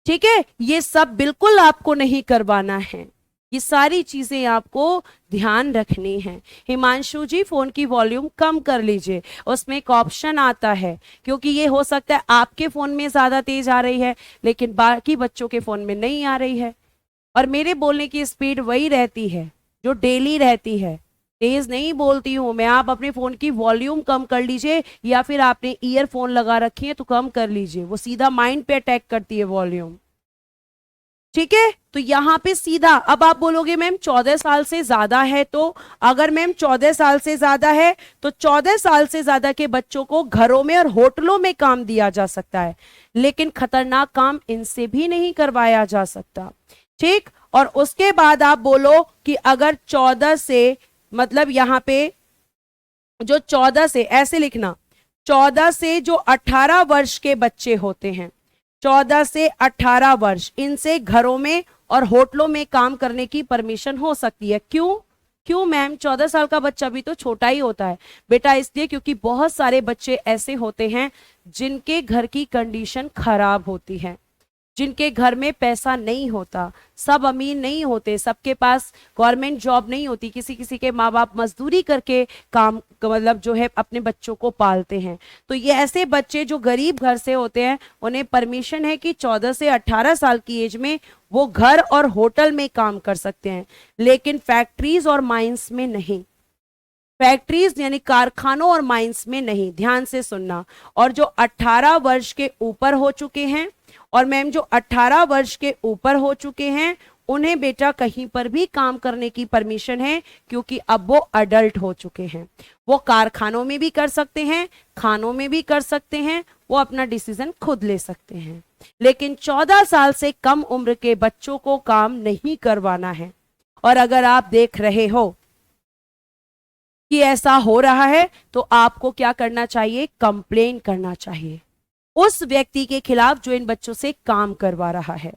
ठीक है, ये सब बिल्कुल आपको नहीं करवाना है। ये सारी चीजें आपको ध्यान रखनी है। हिमांशु जी फोन की वॉल्यूम कम कर लीजिए, उसमें एक ऑप्शन आता है, क्योंकि ये हो सकता है आपके फोन में ज्यादा तेज आ रही है लेकिन बाकी बच्चों के फोन में नहीं आ रही है, और मेरे बोलने की स्पीड वही रहती है जो डेली रहती है, तेज नहीं बोलती हूं मैं। आप अपने फोन की वॉल्यूम कम कर लीजिए, या फिर आपने ईयरफोन लगा रखी है तो कम कर लीजिए, वो सीधा माइंड पे अटैक करती है वॉल्यूम, ठीक है। तो यहां पे सीधा, अब आप बोलोगे मैम 14 साल से ज्यादा है, तो अगर मैम 14 साल से ज्यादा है तो 14 साल से ज्यादा के बच्चों को घरों में और होटलों में काम दिया जा सकता है, लेकिन खतरनाक काम इनसे भी नहीं करवाया जा सकता, ठीक। और उसके बाद आप बोलो कि अगर 14 से, मतलब यहां पे जो 14 से, ऐसे लिखना, 14 से जो 18 वर्ष के बच्चे होते हैं, 14 से 18 वर्ष, इनसे घरों में और होटलों में काम करने की परमिशन हो सकती है। क्यों? क्यों मैम? 14 साल का बच्चा भी तो छोटा ही होता है बेटा, इसलिए क्योंकि बहुत सारे बच्चे ऐसे होते हैं जिनके घर की कंडीशन खराब होती है, जिनके घर में पैसा नहीं होता, सब अमीर नहीं होते, सबके पास गवर्नमेंट जॉब नहीं होती, किसी किसी के माँ बाप मजदूरी करके काम, मतलब जो है अपने बच्चों को पालते हैं। तो ये ऐसे बच्चे जो गरीब घर से होते हैं, उन्हें परमिशन है कि 14 से 18 साल की एज में वो घर और होटल में काम कर सकते हैं, लेकिन फैक्ट्रीज और माइंस में नहीं, फैक्ट्रीज यानी कारखानों और माइंस में नहीं, ध्यान से सुनना। और जो 18 वर्ष के ऊपर हो चुके हैं, और मैम जो 18 वर्ष के ऊपर हो चुके हैं, उन्हें बेटा कहीं पर भी काम करने की परमिशन है, क्योंकि अब वो अडल्ट हो चुके हैं। वो कारखानों में भी कर सकते हैं, खानों में भी कर सकते हैं, वो अपना डिसीजन खुद ले सकते हैं, लेकिन 14 साल से कम उम्र के बच्चों को काम नहीं करवाना है। और अगर आप देख रहे हो कि ऐसा हो रहा है तो आपको क्या करना चाहिए? कंप्लेन करना चाहिए उस व्यक्ति के खिलाफ जो इन बच्चों से काम करवा रहा है,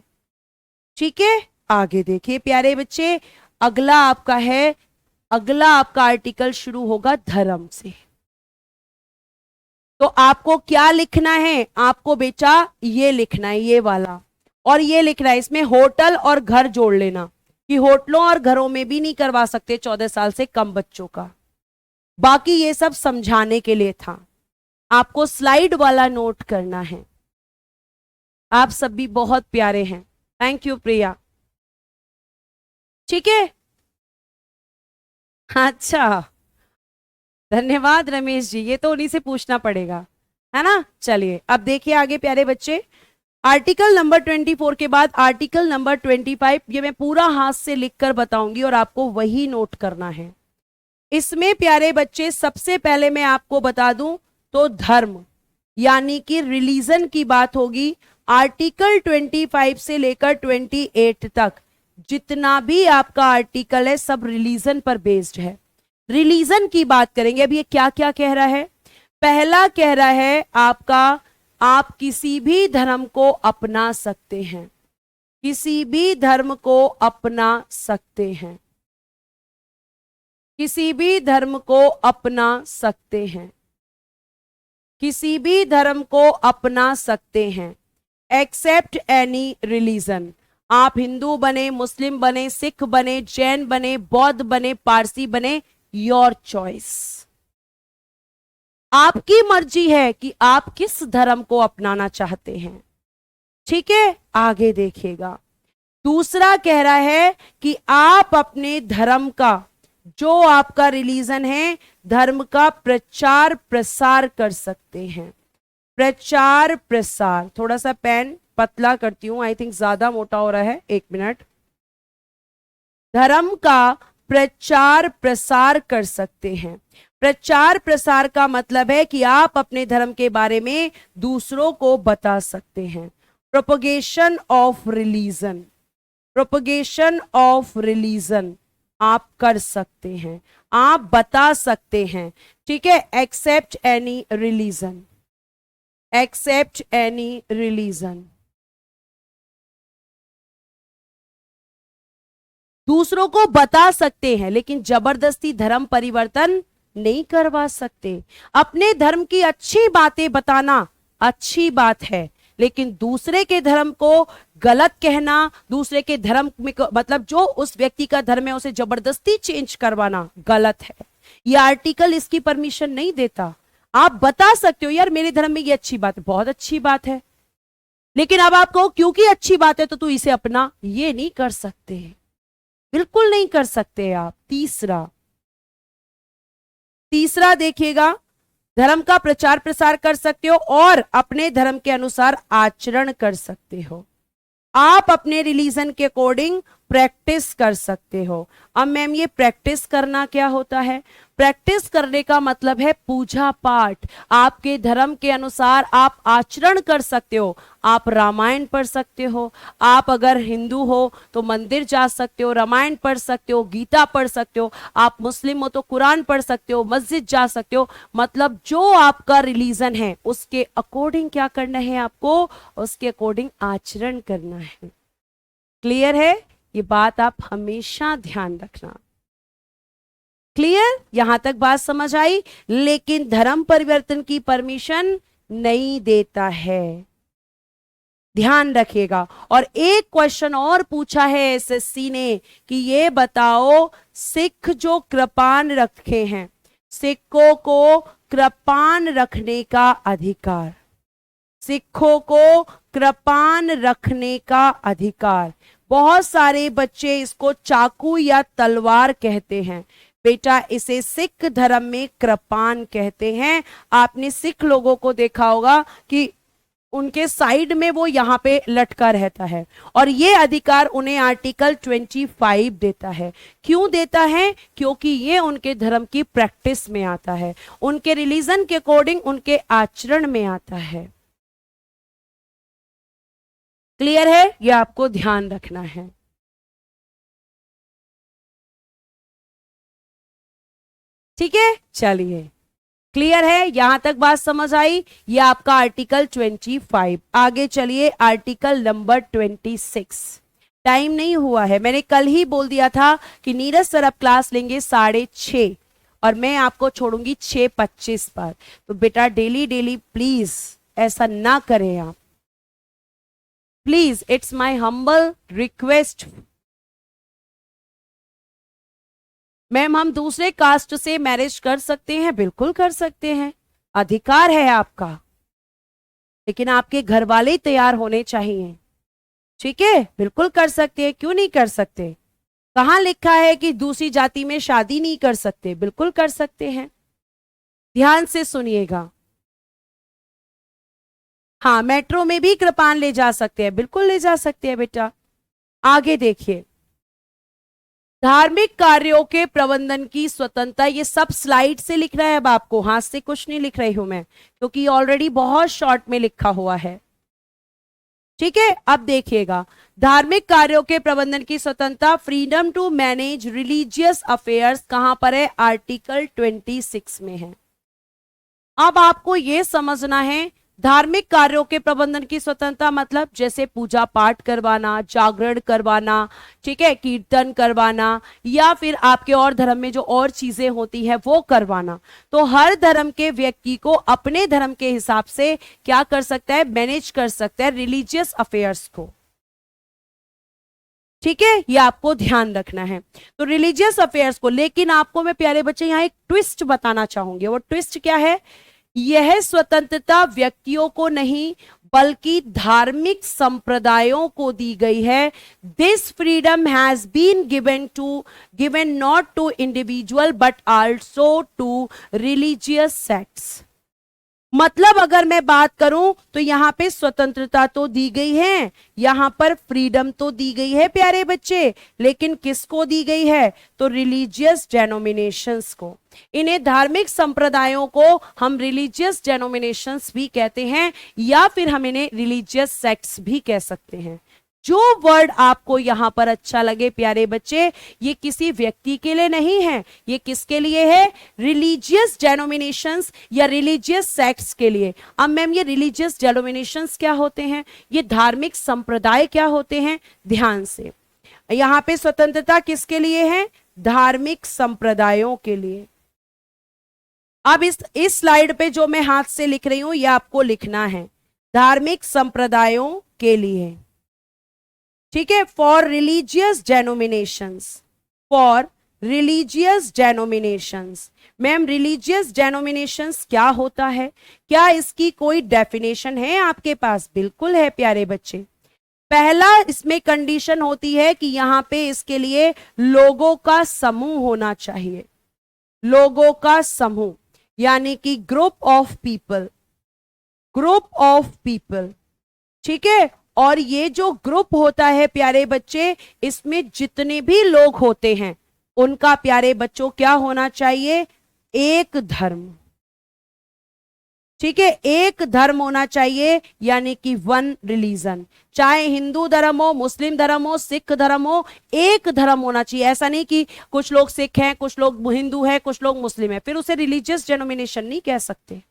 ठीक है। आगे देखिए प्यारे बच्चे, अगला आपका है, अगला आपका आर्टिकल शुरू होगा धर्म से। तो आपको क्या लिखना है? आपको बेटा ये लिखना है, ये वाला, और ये लिखना है, इसमें होटल और घर जोड़ लेना कि होटलों और घरों में भी नहीं करवा सकते 14 साल से कम बच्चों का। बाकी ये सब समझाने के लिए था, आपको स्लाइड वाला नोट करना है। आप सब भी बहुत प्यारे हैं, थैंक यू प्रिया, ठीक है। अच्छा धन्यवाद रमेश जी, ये तो उन्हीं से पूछना पड़ेगा, है ना। चलिए अब देखिए आगे प्यारे बच्चे, आर्टिकल नंबर 24 के बाद आर्टिकल नंबर 25, ये मैं पूरा हाथ से लिखकर बताऊंगी और आपको वही नोट करना है। इसमें प्यारे बच्चे सबसे पहले मैं आपको बता दूं तो धर्म यानी कि रिलीजन की बात होगी। आर्टिकल 25 से लेकर 28 तक जितना भी आपका आर्टिकल है सब रिलीजन पर बेस्ड है। रिलीजन की बात करेंगे। अब ये क्या क्या कह रहा है? पहला कह रहा है आपका, आप किसी भी धर्म को अपना सकते हैं, किसी भी धर्म को अपना सकते हैं, किसी भी धर्म को अपना सकते हैं, किसी भी धर्म को अपना सकते हैं, एक्सेप्ट एनी रिलीजन। आप हिंदू बने, मुस्लिम बने, सिख बने, जैन बने, बौद्ध बने, पारसी बने, योर चॉइस। आपकी मर्जी है कि आप किस धर्म को अपनाना चाहते हैं। ठीक है, आगे देखिएगा। दूसरा कह रहा है कि आप अपने धर्म का, जो आपका रिलीजन है, धर्म का प्रचार प्रसार कर सकते हैं। प्रचार प्रसार, थोड़ा सा पेन पतला करती हूं, आई थिंक ज्यादा मोटा हो रहा है, 1 मिनट। धर्म का प्रचार प्रसार कर सकते हैं। प्रचार प्रसार का मतलब है कि आप अपने धर्म के बारे में दूसरों को बता सकते हैं। Propagation of religion, propagation of religion आप कर सकते हैं, आप बता सकते हैं। ठीक है, accept any religion, accept any religion. दूसरों को बता सकते हैं लेकिन जबरदस्ती धर्म परिवर्तन नहीं करवा सकते। अपने धर्म की अच्छी बातें बताना अच्छी बात है, लेकिन दूसरे के धर्म को गलत कहना, दूसरे के धर्म में मतलब जो उस व्यक्ति का धर्म है उसे जबरदस्ती चेंज करवाना गलत है। यह आर्टिकल इसकी परमिशन नहीं देता। आप बता सकते हो यार मेरे धर्म में ये अच्छी बात है, बहुत अच्छी बात है, लेकिन अब आप कहो क्योंकि अच्छी बात है तो तू इसे अपना, ये नहीं कर सकते, बिल्कुल नहीं कर सकते आप। तीसरा देखिएगा, धर्म का प्रचार प्रसार कर सकते हो और अपने धर्म के अनुसार आचरण कर सकते हो। आप अपने रिलीजन के अकॉर्डिंग प्रैक्टिस कर सकते हो। अब मैम ये प्रैक्टिस करना क्या होता है? प्रैक्टिस करने का मतलब है पूजा पाठ। आपके धर्म के अनुसार आप आचरण कर सकते हो। आप रामायण पढ़ सकते हो, आप अगर हिंदू हो तो मंदिर जा सकते हो, रामायण पढ़ सकते हो, गीता पढ़ सकते हो, आप मुस्लिम हो तो कुरान पढ़ सकते हो, मस्जिद जा सकते हो। मतलब जो आपका रिलीजन है उसके अकॉर्डिंग क्या करना है आपको, उसके अकॉर्डिंग आचरण करना है। क्लियर है? ये बात आप हमेशा ध्यान रखना। क्लियर? यहां तक बात समझ आई? लेकिन धर्म परिवर्तन की परमिशन नहीं देता है, ध्यान रखिएगा। और एक क्वेश्चन और पूछा है एसएससी ने कि ये बताओ, सिख जो कृपान रखे हैं, सिखों को कृपान रखने का अधिकार, सिखों को कृपान रखने का अधिकार। बहुत सारे बच्चे इसको चाकू या तलवार कहते हैं, बेटा इसे सिख धर्म में कृपान कहते हैं। आपने सिख लोगों को देखा होगा कि उनके साइड में वो यहां पे लटका रहता है, और ये अधिकार उन्हें आर्टिकल 25 देता है। क्यों देता है? क्योंकि ये उनके धर्म की प्रैक्टिस में आता है, उनके रिलीजन के अकॉर्डिंग उनके आचरण में आता है। क्लियर है? ये आपको ध्यान रखना है। ठीक है, चलिए क्लियर है, यहां तक बात समझ आई? ये आपका आर्टिकल 25। आगे चलिए आर्टिकल नंबर 26। टाइम नहीं हुआ है, मैंने कल ही बोल दिया था कि नीरज सर अब क्लास लेंगे 6:30 और मैं आपको छोड़ूंगी 6:25 पर। तो बेटा डेली डेली प्लीज ऐसा ना करें आप, please, it's my humble request. Ma'am हम दूसरे कास्ट से मैरिज कर सकते हैं? बिल्कुल कर सकते हैं, अधिकार है आपका, लेकिन आपके घर वाले तैयार होने चाहिए। ठीक है, बिल्कुल कर सकते हैं, क्यों नहीं कर सकते? कहां लिखा है कि दूसरी जाति में शादी नहीं कर सकते? बिल्कुल कर सकते हैं। ध्यान से सुनिएगा। हाँ, मेट्रो में भी कृपान ले जा सकते हैं, बिल्कुल ले जा सकते हैं बेटा। आगे देखिए, धार्मिक कार्यों के प्रबंधन की स्वतंत्रता, ये सब स्लाइड से लिख रहा है अब आपको, हाथ से कुछ नहीं लिख रही हूं मैं, क्योंकि ऑलरेडी बहुत शॉर्ट में लिखा हुआ है। ठीक है, अब देखिएगा, धार्मिक कार्यों के प्रबंधन की स्वतंत्रता, freedom to manage religious affairs, कहां पर है? आर्टिकल 26 में है। अब आपको यह समझना है, धार्मिक कार्यों के प्रबंधन की स्वतंत्रता मतलब जैसे पूजा पाठ करवाना, जागरण करवाना, ठीक है, कीर्तन करवाना, या फिर आपके और धर्म में जो और चीजें होती है वो करवाना। तो हर धर्म के व्यक्ति को अपने धर्म के हिसाब से क्या कर सकता है? मैनेज कर सकता है रिलीजियस अफेयर्स को। ठीक है, ये आपको ध्यान रखना है। तो रिलीजियस अफेयर्स को, लेकिन आपको मैं प्यारे बच्चे यहां एक ट्विस्ट बताना चाहूंगी। वो ट्विस्ट क्या है? यह स्वतंत्रता व्यक्तियों को नहीं बल्कि धार्मिक संप्रदायों को दी गई है। This freedom has been given not to individual but also to religious sects. मतलब अगर मैं बात करूं तो यहां पे स्वतंत्रता तो दी गई है, यहां पर फ्रीडम तो दी गई है प्यारे बच्चे, लेकिन किसको दी गई है? तो रिलीजियस डेनोमिनेशंस को। इन्हें धार्मिक संप्रदायों को हम रिलीजियस डेनोमिनेशंस भी कहते हैं, या फिर हम इन्हें रिलीजियस सेक्ट्स भी कह सकते हैं। जो वर्ड आपको यहां पर अच्छा लगे प्यारे बच्चे, ये किसी व्यक्ति के लिए नहीं है, ये किसके लिए है? रिलीजियस डेनोमिनेशंस या रिलीजियस सेक्ट्स के लिए। अब मैम ये रिलीजियस डेनोमिनेशंस क्या होते हैं? ये धार्मिक संप्रदाय क्या होते हैं? ध्यान से, यहां पे स्वतंत्रता किसके लिए है? धार्मिक संप्रदायों के लिए। अब इस स्लाइड पे जो मैं हाथ से लिख रही हूं ये आपको लिखना है, धार्मिक संप्रदायों के लिए। ठीक है, for religious denominations, for religious denominations. Ma'am religious denominations क्या होता है? क्या इसकी कोई डेफिनेशन है आपके पास? बिल्कुल है प्यारे बच्चे। पहला इसमें कंडीशन होती है कि यहां पे इसके लिए लोगों का समूह होना चाहिए, लोगों का समूह, यानी कि group of people, group of people. ठीक है, और ये जो ग्रुप होता है प्यारे बच्चे, इसमें जितने भी लोग होते हैं उनका प्यारे बच्चों क्या होना चाहिए? एक धर्म। ठीक है, एक धर्म होना चाहिए, यानी कि वन रिलीजन। चाहे हिंदू धर्म हो, मुस्लिम धर्म हो, सिख धर्म हो, एक धर्म होना चाहिए। ऐसा नहीं कि कुछ लोग सिख हैं, कुछ लोग हिंदू हैं, कुछ लोग मुस्लिम हैं, फिर उसे रिलीजियस डेनोमिनेशन नहीं कह सकते,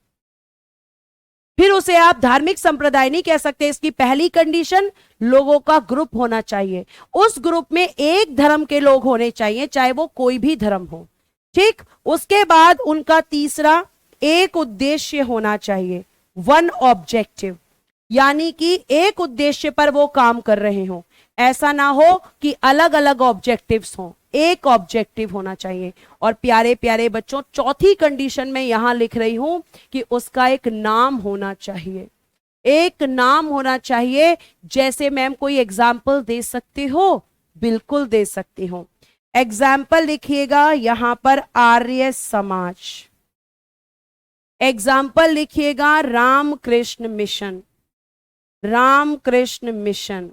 फिर उसे आप धार्मिक संप्रदाय नहीं कह सकते। इसकी पहली कंडीशन लोगों का ग्रुप होना चाहिए, उस ग्रुप में एक धर्म के लोग होने चाहिए, चाहे वो कोई भी धर्म हो। ठीक, उसके बाद उनका तीसरा, एक उद्देश्य होना चाहिए, वन ऑब्जेक्टिव, यानी कि एक उद्देश्य पर वो काम कर रहे हो। ऐसा ना हो कि अलग अलग ऑब्जेक्टिव्स हों, एक ऑब्जेक्टिव होना चाहिए। और प्यारे प्यारे बच्चों, चौथी कंडीशन में यहां लिख रही हूं कि उसका एक नाम होना चाहिए, एक नाम होना चाहिए। जैसे मैम कोई एग्जाम्पल दे सकते हो? बिल्कुल दे सकती हूं। एग्जाम्पल लिखिएगा यहां पर आर्य समाज, एग्जाम्पल लिखिएगा Ramakrishna Mission, Ramakrishna Mission.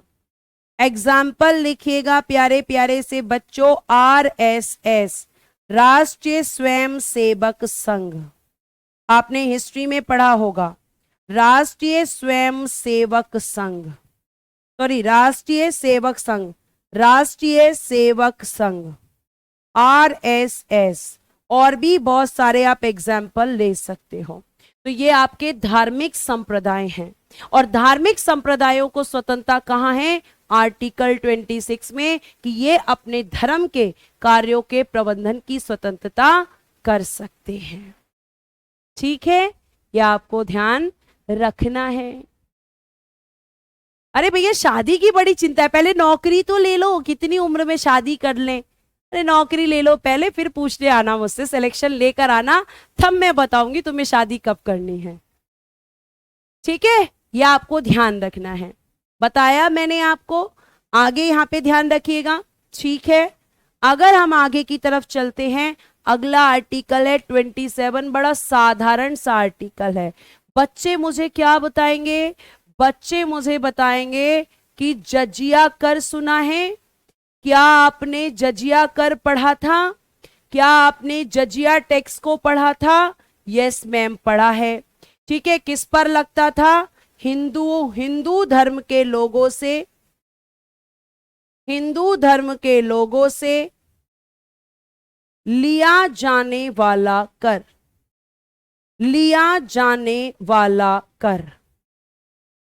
Example लिखिएगा प्यारे प्यारे से बच्चों आरएसएस, राष्ट्रीय स्वयं सेवक संघ। आपने हिस्ट्री में पढ़ा होगा, राष्ट्रीय स्वयं सेवक संघ, सॉरी राष्ट्रीय सेवक संघ, राष्ट्रीय सेवक संघ, आरएसएस। और भी बहुत सारे आप एग्जाम्पल ले सकते हो। तो ये आपके धार्मिक संप्रदाय हैं, और धार्मिक संप्रदायों को स्वतंत्रता कहां है? आर्टिकल 26 में, कि ये अपने धर्म के कार्यों के प्रबंधन की स्वतंत्रता कर सकते हैं। ठीक है, यह आपको ध्यान रखना है। अरे भैया शादी की बड़ी चिंता है, पहले नौकरी तो ले लो, कितनी उम्र में शादी कर लें? अरे नौकरी ले लो पहले, फिर पूछने आना मुझसे, सिलेक्शन लेकर आना, तब मैं बताऊंगी तुम्हें शादी कब करनी है। ठीक है, यह आपको ध्यान रखना है, बताया मैंने आपको। आगे यहां पे ध्यान रखिएगा। ठीक है, अगर हम आगे की तरफ चलते हैं अगला आर्टिकल है 27, बड़ा साधारण सा आर्टिकल है। बच्चे मुझे क्या बताएंगे? बच्चे मुझे बताएंगे कि जजिया कर सुना है? क्या आपने जजिया कर पढ़ा था? क्या आपने जजिया टैक्स को पढ़ा था? यस मैम, पढ़ा है। ठीक है, किस पर लगता था? हिंदू धर्म के लोगों से, हिंदू धर्म के लोगों से लिया जाने वाला कर, लिया जाने वाला कर।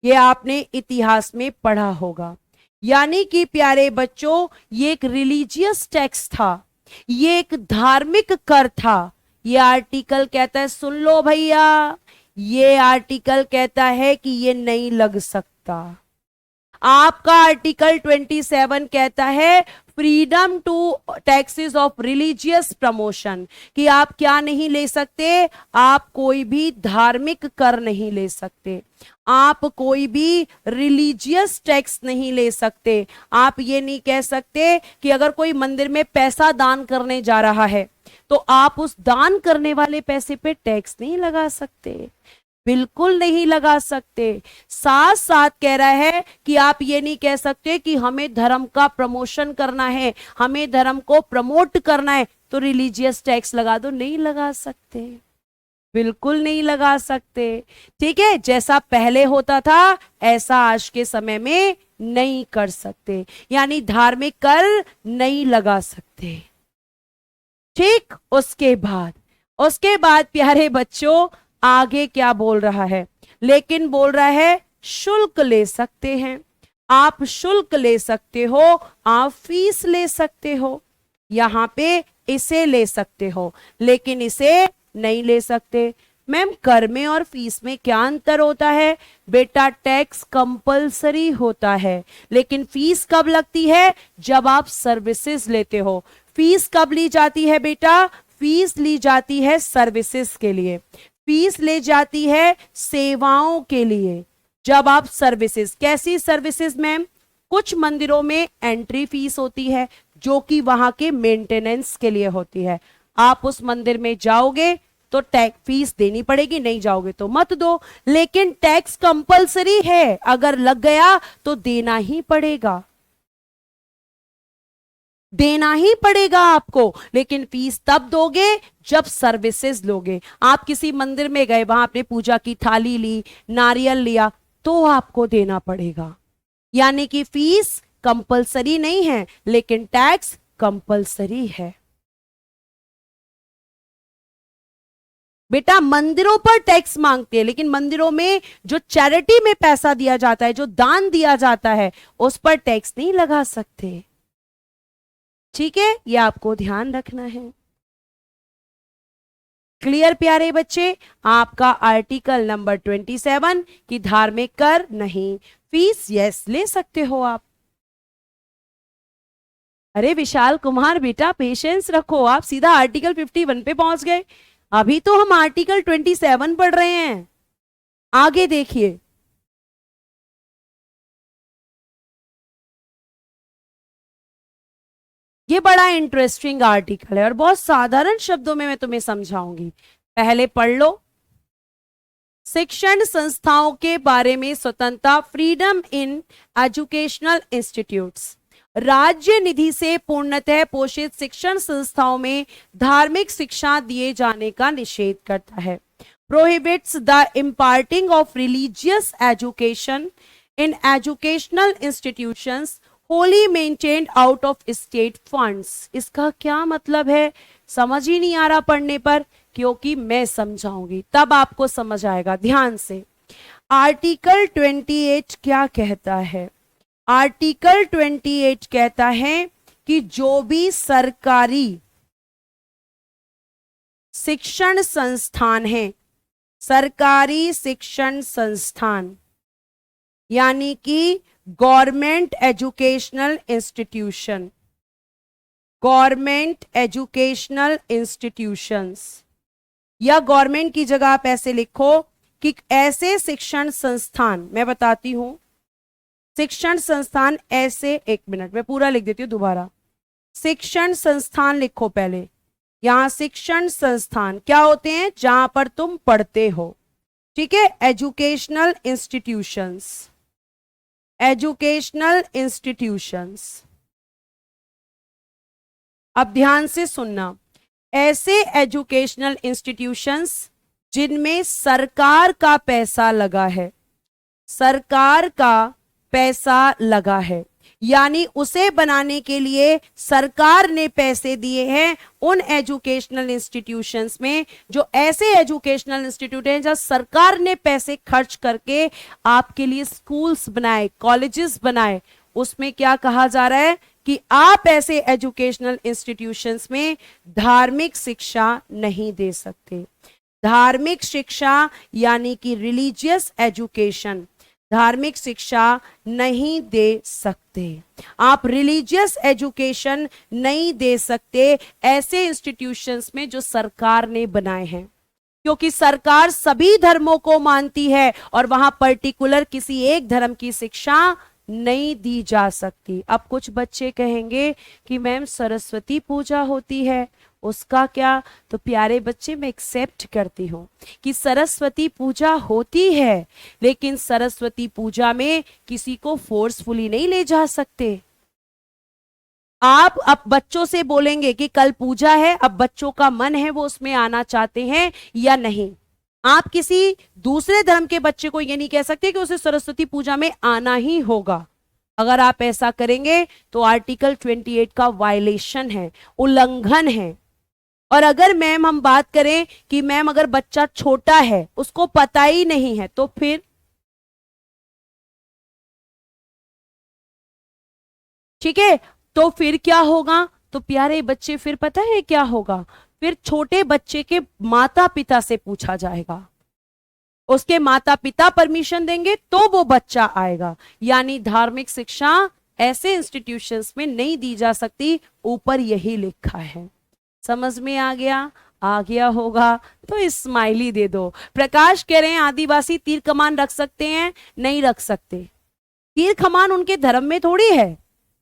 ये आपने इतिहास में पढ़ा होगा। यानी कि प्यारे बच्चों, ये एक रिलीजियस टैक्स था, ये एक धार्मिक कर था। ये आर्टिकल कहता है, सुन लो भैया, ये आर्टिकल कहता है कि ये नहीं लग सकता। आपका आर्टिकल 27 कहता है freedom to taxes of religious promotion, कि आप क्या नहीं ले सकते? आप कोई भी धार्मिक कर नहीं ले सकते, आप कोई भी रिलीजियस टैक्स नहीं ले सकते। आप ये नहीं कह सकते कि अगर कोई मंदिर में पैसा दान करने जा रहा है तो आप उस दान करने वाले पैसे पे टैक्स नहीं लगा सकते, बिल्कुल नहीं लगा सकते। साथ साथ कह रहा है कि आप ये नहीं कह सकते कि हमें धर्म का प्रमोशन करना है, हमें धर्म को प्रमोट करना है तो रिलीजियस टैक्स लगा दो, नहीं लगा सकते, बिल्कुल नहीं लगा सकते। ठीक है, जैसा पहले होता था ऐसा आज के समय में नहीं कर सकते, यानी धार्मिक कर नहीं लगा सकते। ठीक, उसके बाद प्यारे बच्चों आगे क्या बोल रहा है? लेकिन बोल रहा है शुल्क ले सकते हैं, आप शुल्क ले सकते हो, आप फीस ले सकते हो, यहां पे इसे ले सकते हो लेकिन इसे नहीं ले सकते। मैम, कर में और फीस में क्या अंतर होता है? बेटा, टैक्स कंपलसरी होता है लेकिन फीस कब लगती है? जब आप सर्विसेज लेते हो। फीस कब ली जाती है बेटा? फीस ली जाती है सर्विसेज के लिए, फीस ले जाती है सेवाओं के लिए। जब आप सर्विसेज, कैसी सर्विसेज मैम? कुछ मंदिरों में एंट्री फीस होती है जो कि वहां के मेंटेनेंस के लिए होती है। आप उस मंदिर में जाओगे तो टैक्स फीस देनी पड़ेगी, नहीं जाओगे तो मत दो, लेकिन टैक्स कंपलसरी है, अगर लग गया तो देना ही पड़ेगा, देना ही पड़ेगा आपको। लेकिन फीस तब दोगे जब सर्विसेज लोगे। आप किसी मंदिर में गए, वहां आपने पूजा की थाली ली, नारियल लिया, तो आपको देना पड़ेगा। यानी कि फीस कंपलसरी नहीं है लेकिन टैक्स कंपलसरी है। बेटा, मंदिरों पर टैक्स मांगते हैं लेकिन मंदिरों में जो चैरिटी में पैसा दिया जाता है, जो दान दिया जाता है, उस पर टैक्स नहीं लगा सकते। ठीक है, ये आपको ध्यान रखना है। क्लियर प्यारे बच्चे? आपका आर्टिकल नंबर 27 की धार्मिक कर नहीं, फीस यस ले सकते हो आप। अरे विशाल कुमार बेटा, पेशेंस रखो, आप सीधा आर्टिकल 51 पे पहुंच गए। अभी तो हम आर्टिकल 27 पढ़ रहे हैं, आगे देखिए। ये बड़ा इंटरेस्टिंग आर्टिकल है और बहुत साधारण शब्दों में मैं तुम्हें समझाऊंगी, पहले पढ़ लो। शिक्षण संस्थाओं के बारे में स्वतंत्रता, फ्रीडम इन एजुकेशनल इंस्टीट्यूट्स। राज्य निधि से पूर्णतः पोषित शिक्षण संस्थाओं में धार्मिक शिक्षा दिए जाने का निषेध करता है। Prohibits the imparting of religious education in educational institutions Holi maintained out of state funds. इसका क्या मतलब है? समझ ही नहीं आ रहा पढ़ने पर, क्योंकि मैं समझाऊंगी तब आपको समझ आएगा। ध्यान से, आर्टिकल 28 क्या कहता है? आर्टिकल 28 कहता है कि जो भी सरकारी शिक्षण संस्थान है, सरकारी शिक्षण संस्थान यानी कि government educational institution, government educational institutions, या गवर्नमेंट की जगह आप ऐसे लिखो कि ऐसे शिक्षण संस्थान, मैं बताती हूं, शिक्षण संस्थान ऐसे, एक मिनट मैं पूरा लिख देती हूं दोबारा, शिक्षण संस्थान लिखो पहले, यहां शिक्षण संस्थान क्या होते हैं? जहां पर तुम पढ़ते हो, ठीक है, एजुकेशनल इंस्टीट्यूशंस, एजुकेशनल इंस्टीट्यूशंस। अब ध्यान से सुनना, ऐसे एजुकेशनल इंस्टीट्यूशंस जिनमें सरकार का पैसा लगा है, सरकार का पैसा लगा है, यानी उसे बनाने के लिए सरकार ने पैसे दिए हैं, उन एजुकेशनल इंस्टीट्यूशंस में, जो ऐसे एजुकेशनल इंस्टीट्यूट हैं जहां सरकार ने पैसे खर्च करके आपके लिए स्कूल्स बनाए, कॉलेजेस बनाए, उसमें क्या कहा जा रहा है कि आप ऐसे एजुकेशनल इंस्टीट्यूशंस में धार्मिक शिक्षा नहीं दे सकते। धार्मिक शिक्षा यानी कि रिलीजियस एजुकेशन, धार्मिक शिक्षा नहीं दे सकते। आप रिलीजियस एजुकेशन नहीं दे सकते ऐसे इंस्टीट्यूशंस में जो सरकार ने बनाए हैं, क्योंकि सरकार सभी धर्मों को मानती है और वहां पर्टिकुलर किसी एक धर्म की शिक्षा नहीं दी जा सकती। अब कुछ बच्चे कहेंगे कि मैम सरस्वती पूजा होती है, उसका क्या? तो प्यारे बच्चे, मैं एक्सेप्ट करती हूँ कि सरस्वती पूजा होती है, लेकिन सरस्वती पूजा में किसी को फोर्सफुली नहीं ले जा सकते। आप अब बच्चों से बोलेंगे कि कल पूजा है, अब बच्चों का मन है वो उसमें आना चाहते हैं या नहीं। आप किसी दूसरे धर्म के बच्चे को ये नहीं कह सकते कि उसे सरस्वती पूजा में आना ही होगा। अगर आप ऐसा करेंगे तो आर्टिकल 28 का वायलेशन है, उल्लंघन है। और अगर मैम हम बात करें कि मैम अगर बच्चा छोटा है, उसको पता ही नहीं है, तो फिर ठीक है, तो फिर क्या होगा? तो प्यारे बच्चे, फिर पता है क्या होगा? फिर छोटे बच्चे के माता पिता से पूछा जाएगा, उसके माता पिता परमिशन देंगे तो वो बच्चा आएगा। यानी धार्मिक शिक्षा ऐसे इंस्टीट्यूशंस में नहीं दी जा सकती, ऊपर यही लिखा है। समझ में आ गया? आ गया होगा तो स्माइली दे दो। प्रकाश कह रहे हैं आदिवासी तीर कमान रख सकते हैं? नहीं रख सकते। तीर कमान उनके धर्म में थोड़ी है,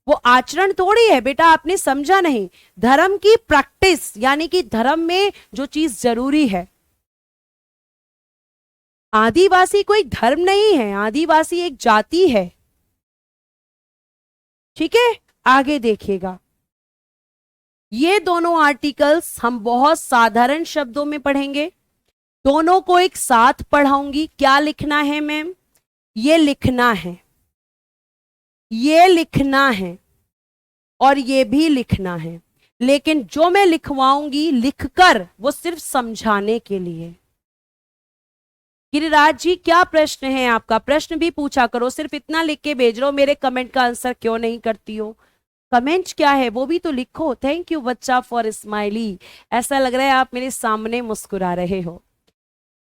वो आचरण थोड़ी है बेटा, आपने समझा नहीं। धर्म की प्रैक्टिस, यानी कि धर्म में जो चीज जरूरी है। आदिवासी कोई धर्म नहीं है, आदिवासी एक जाति है, ठीक है। आगे देखिएगा, ये दोनों आर्टिकल्स हम बहुत साधारण शब्दों में पढ़ेंगे, दोनों को एक साथ पढ़ाऊंगी। क्या लिखना है मैम? ये लिखना है, ये लिखना है और ये भी लिखना है, लेकिन जो मैं लिखवाऊंगी लिखकर, वो सिर्फ समझाने के लिए। गिरिराज जी, क्या प्रश्न है आपका? प्रश्न भी पूछा करो, सिर्फ इतना लिख के भेज रहे हो, मेरे कमेंट का आंसर क्यों नहीं करती हो? कमेंट क्या है वो भी तो लिखो। थैंक यू बच्चा फॉर स्माइली। ऐसा लग रहा है आप मेरे सामने मुस्कुरा रहे हो,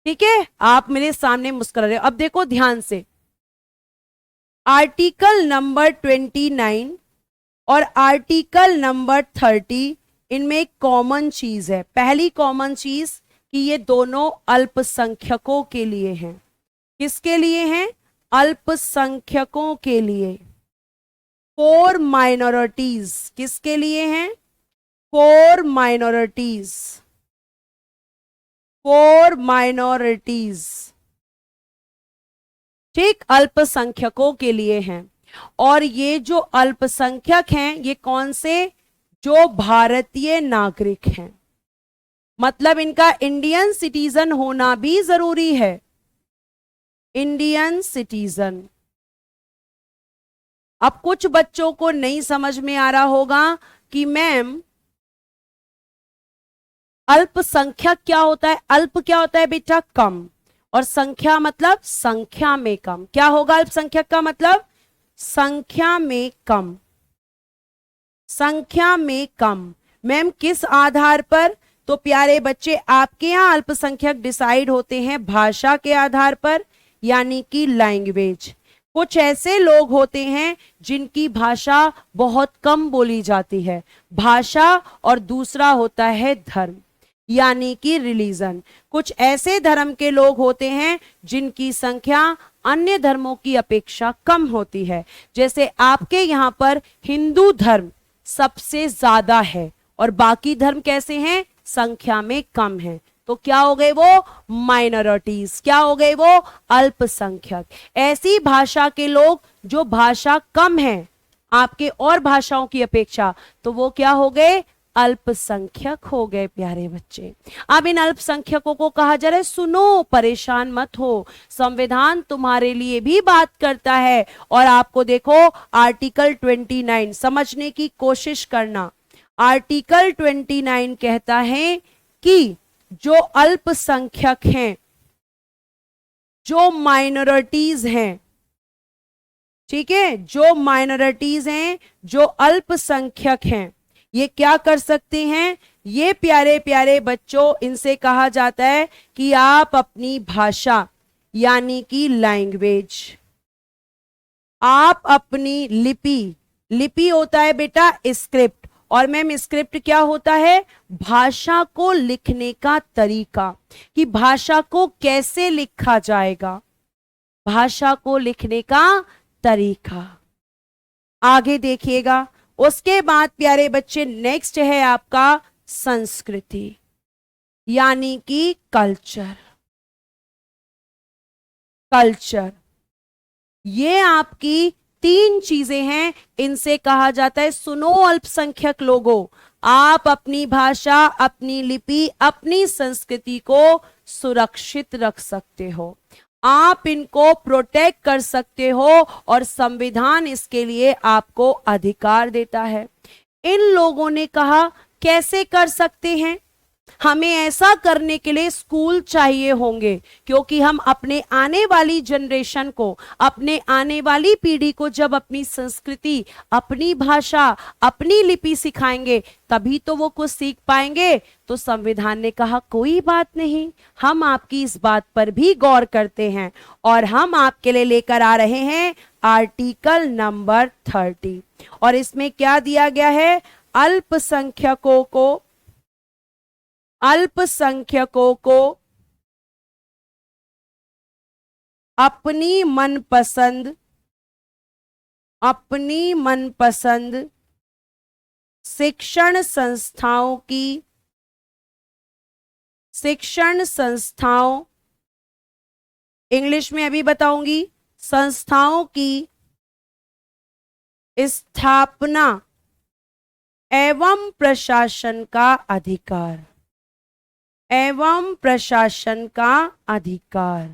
ठीक है, आप मेरे सामने मुस्कुरा रहे हो। अब देखो ध्यान से, आर्टिकल नंबर 29 और आर्टिकल नंबर 30, इनमें एक कॉमन चीज है। पहली कॉमन चीज कि ये दोनों अल्पसंख्यकों के लिए हैं। किसके लिए हैं? अल्पसंख्यकों के लिए, फॉर माइनॉरिटीज। किसके लिए हैं? फॉर माइनॉरिटीज, फॉर माइनॉरिटीज, ठीक, अल्पसंख्यकों के लिए हैं। और ये जो अल्पसंख्यक हैं, ये कौन से? जो भारतीय नागरिक हैं, मतलब इनका इंडियन सिटीजन होना भी जरूरी है। Indian citizen. अब कुछ बच्चों को नहीं समझ में आ रहा होगा कि मैम अल्पसंख्यक क्या होता है? अल्प क्या होता है बेटा? कम, और संख्या मतलब संख्या में कम। क्या होगा अल्पसंख्यक का मतलब? संख्या में कम, संख्या में कम। मैम किस आधार पर? तो प्यारे बच्चे, आपके यहां अल्पसंख्यक डिसाइड होते हैं भाषा के आधार पर, यानी कि लैंग्वेज। कुछ ऐसे लोग होते हैं जिनकी भाषा बहुत कम बोली जाती है, भाषा, और दूसरा होता है धर्म, यानी कि रिलीजन। कुछ ऐसे धर्म के लोग होते हैं जिनकी संख्या अन्य धर्मों की अपेक्षा कम होती है। जैसे आपके यहां पर हिंदू धर्म सबसे ज्यादा है और बाकी धर्म कैसे हैं? संख्या में कम हैं। तो क्या हो गए वो? माइनॉरिटीज। क्या हो गए वो? अल्पसंख्यक। ऐसी भाषा के लोग जो भाषा कम है आपके और भाषाओं की अपेक्षा, तो वो क्या हो गए? अल्पसंख्यक हो गए प्यारे बच्चे। अब इन अल्पसंख्यकों को कहा जा रहा है सुनो, परेशान मत हो, संविधान तुम्हारे लिए भी बात करता है। और आपको देखो आर्टिकल 29 समझने की कोशिश करना। आर्टिकल 29 कहता है कि जो अल्पसंख्यक हैं, जो माइनॉरिटीज हैं, ठीक है, जो माइनॉरिटीज हैं, जो अल्पसंख्यक हैं, ये क्या कर सकते हैं? ये प्यारे प्यारे बच्चों, इनसे कहा जाता है कि आप अपनी भाषा यानी कि लैंग्वेज, आप अपनी लिपि, लिपि होता है बेटा स्क्रिप्ट, और मैम स्क्रिप्ट क्या होता है? भाषा को लिखने का तरीका, कि भाषा को कैसे लिखा जाएगा, भाषा को लिखने का तरीका। आगे देखिएगा, उसके बाद प्यारे बच्चे नेक्स्ट है आपका संस्कृति यानी कि कल्चर। कल्चर, ये आपकी 3 चीजें हैं, इनसे कहा जाता है सुनो अल्पसंख्यक लोगों, आप अपनी भाषा, अपनी लिपि, अपनी संस्कृति को सुरक्षित रख सकते हो, आप इनको प्रोटेक्ट कर सकते हो, और संविधान इसके लिए आपको अधिकार देता है। इन लोगों ने कहा कैसे कर सकते हैं? हमें ऐसा करने के लिए स्कूल चाहिए होंगे, क्योंकि हम अपने आने वाली जनरेशन को, अपने आने वाली पीढ़ी को जब अपनी संस्कृति, अपनी भाषा, अपनी लिपि सिखाएंगे, तभी तो वो कुछ सीख पाएंगे। तो संविधान ने कहा कोई बात नहीं, हम आपकी इस बात पर भी गौर करते हैं, और हम आपके लिए लेकर आ रहे हैं आर्टिकल नंबर 30। और इसमें क्या दिया गया है? अल्पसंख्यकों को अपनी मनपसंद शिक्षण संस्थाओं, इंग्लिश में अभी बताऊंगी, संस्थाओं की स्थापना एवं प्रशासन का अधिकार, एवं प्रशासन का अधिकार।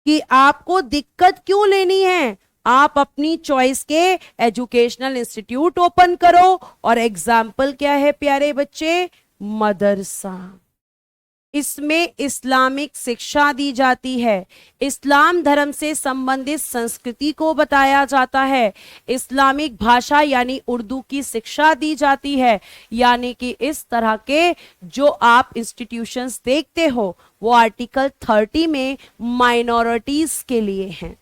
कि आपको दिक्कत क्यों लेनी है? आप अपनी चॉइस के एजुकेशनल इंस्टीट्यूट ओपन करो, और एग्जाम्पल क्या है प्यारे बच्चे? मदरसा। इसमें इस्लामिक शिक्षा दी जाती है, इस्लाम धर्म से संबंधित संस्कृति को बताया जाता है, इस्लामिक भाषा यानी उर्दू की शिक्षा दी जाती है। यानी कि इस तरह के जो आप इंस्टीट्यूशंस देखते हो वो आर्टिकल 30 में माइनॉरिटीज के लिए हैं।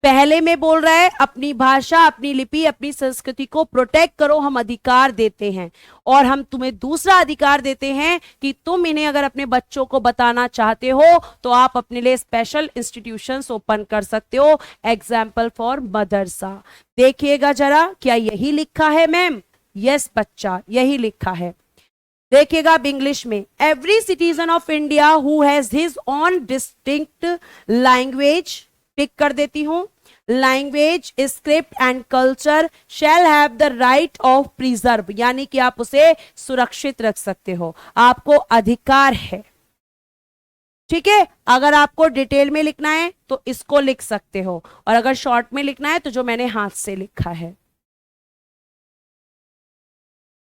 पहले में बोल रहा है अपनी भाषा, अपनी लिपि, अपनी संस्कृति को प्रोटेक्ट करो, हम अधिकार देते हैं। और हम तुम्हें दूसरा अधिकार देते हैं कि तुम इन्हें अगर अपने बच्चों को बताना चाहते हो तो आप अपने लिए स्पेशल इंस्टीट्यूशंस ओपन कर सकते हो, एग्जाम्पल फॉर मदरसा। देखिएगा जरा, क्या यही लिखा है मैम? यस बच्चा, यही लिखा है। देखिएगा अब इंग्लिश में, every citizen of India who has his own distinct language, tick कर देती हूं, language, script and culture shall have the right of preserve, यानी कि आप उसे सुरक्षित रख सकते हो, आपको अधिकार है। ठीक है, अगर आपको डिटेल में लिखना है तो इसको लिख सकते हो, और अगर शॉर्ट में लिखना है तो जो मैंने हाथ से लिखा है।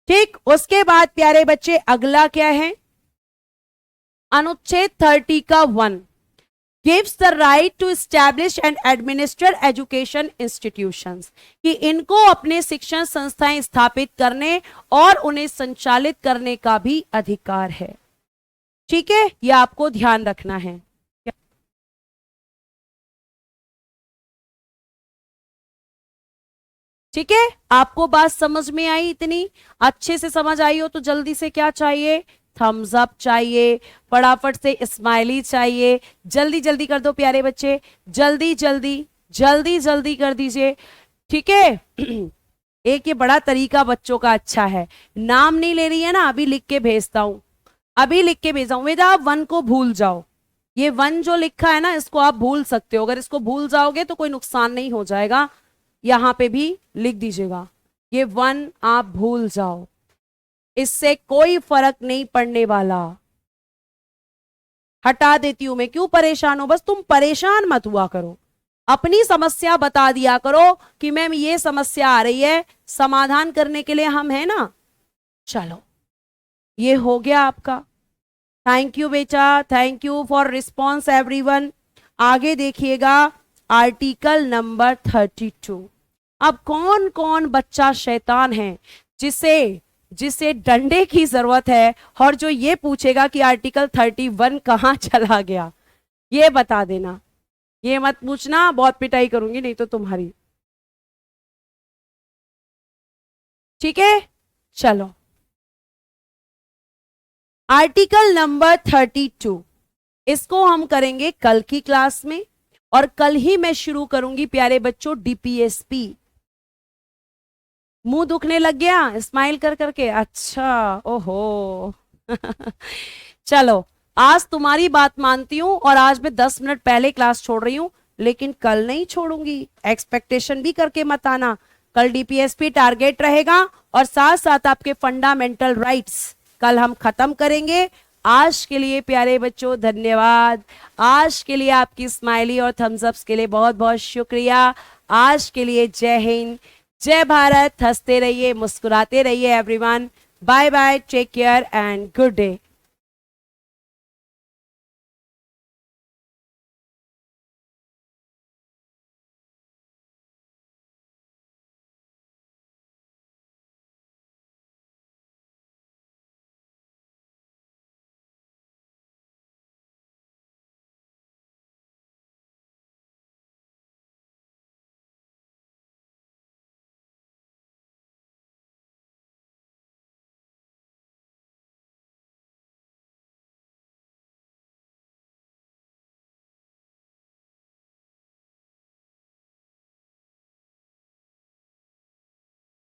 ठीक, उसके बाद प्यारे बच्चे अगला क्या है? अनुच्छेद 30 का 1 gives the right to establish and administer education institutions, कि इनको अपने शिक्षण संस्थाएं स्थापित करने और उन्हें संचालित करने का भी अधिकार है। ठीक है, यह आपको ध्यान रखना है। ठीक है, आपको बात समझ में आई? इतनी अच्छे से समझ आई हो तो जल्दी से क्या चाहिए? थम्स अप चाहिए, फटाफट से स्माइली चाहिए, जल्दी जल्दी कर दो प्यारे बच्चे, जल्दी जल्दी जल्दी जल्दी कर दीजिए। ठीक है एक ये बड़ा तरीका बच्चों का अच्छा है, नाम नहीं ले रही है ना, अभी लिख के भेजता हूं, अभी लिख के भेजा हूं बेटा, आप 1 को भूल जाओ, ये 1 जो लिखा है ना इसको आप भूल सकते हो, अगर इसको भूल जाओगे तो कोई नुकसान नहीं हो जाएगा, यहां पे भी लिख दीजिएगा, ये 1 आप भूल जाओ, इससे कोई फर्क नहीं पड़ने वाला। हटा देती हूं मैं, क्यों परेशान हो, बस तुम परेशान मत हुआ करो, अपनी समस्या बता दिया करो कि मैम ये समस्या आ रही है, समाधान करने के लिए हम है ना। चलो ये हो गया आपका, थैंक यू बेटा, thank you for response everyone. आगे देखिएगा आर्टिकल नंबर 32। अब कौन कौन बच्चा शैतान है जिसे जिसे डंडे की जरूरत है और जो ये पूछेगा कि आर्टिकल 31 कहां चला गया, ये बता देना, ये मत पूछना, बहुत पिटाई करूंगी नहीं तो तुम्हारी, ठीक है। चलो आर्टिकल नंबर 32 इसको हम करेंगे कल की क्लास में, और कल ही मैं शुरू करूंगी प्यारे बच्चों डीपीएसपी। मुंह दुखने लग गया स्माइल कर करके, अच्छा ओहो चलो आज तुम्हारी बात मानती हूं, और आज मैं 10 मिनट पहले क्लास छोड़ रही हूं, लेकिन कल नहीं छोड़ूंगी, एक्सपेक्टेशन भी करके मत आना। कल डीपीएसपी टारगेट रहेगा और साथ साथ आपके फंडामेंटल राइट्स कल हम खत्म करेंगे। आज के लिए प्यारे बच्चों धन्यवाद, आज के लिए आपकी स्माइली और थम्स अप्स के लिए बहुत बहुत शुक्रिया। आज के लिए जय हिंद, जय भारत, हंसते रहिए, मुस्कुराते रहिए everyone, bye bye, take care and good day.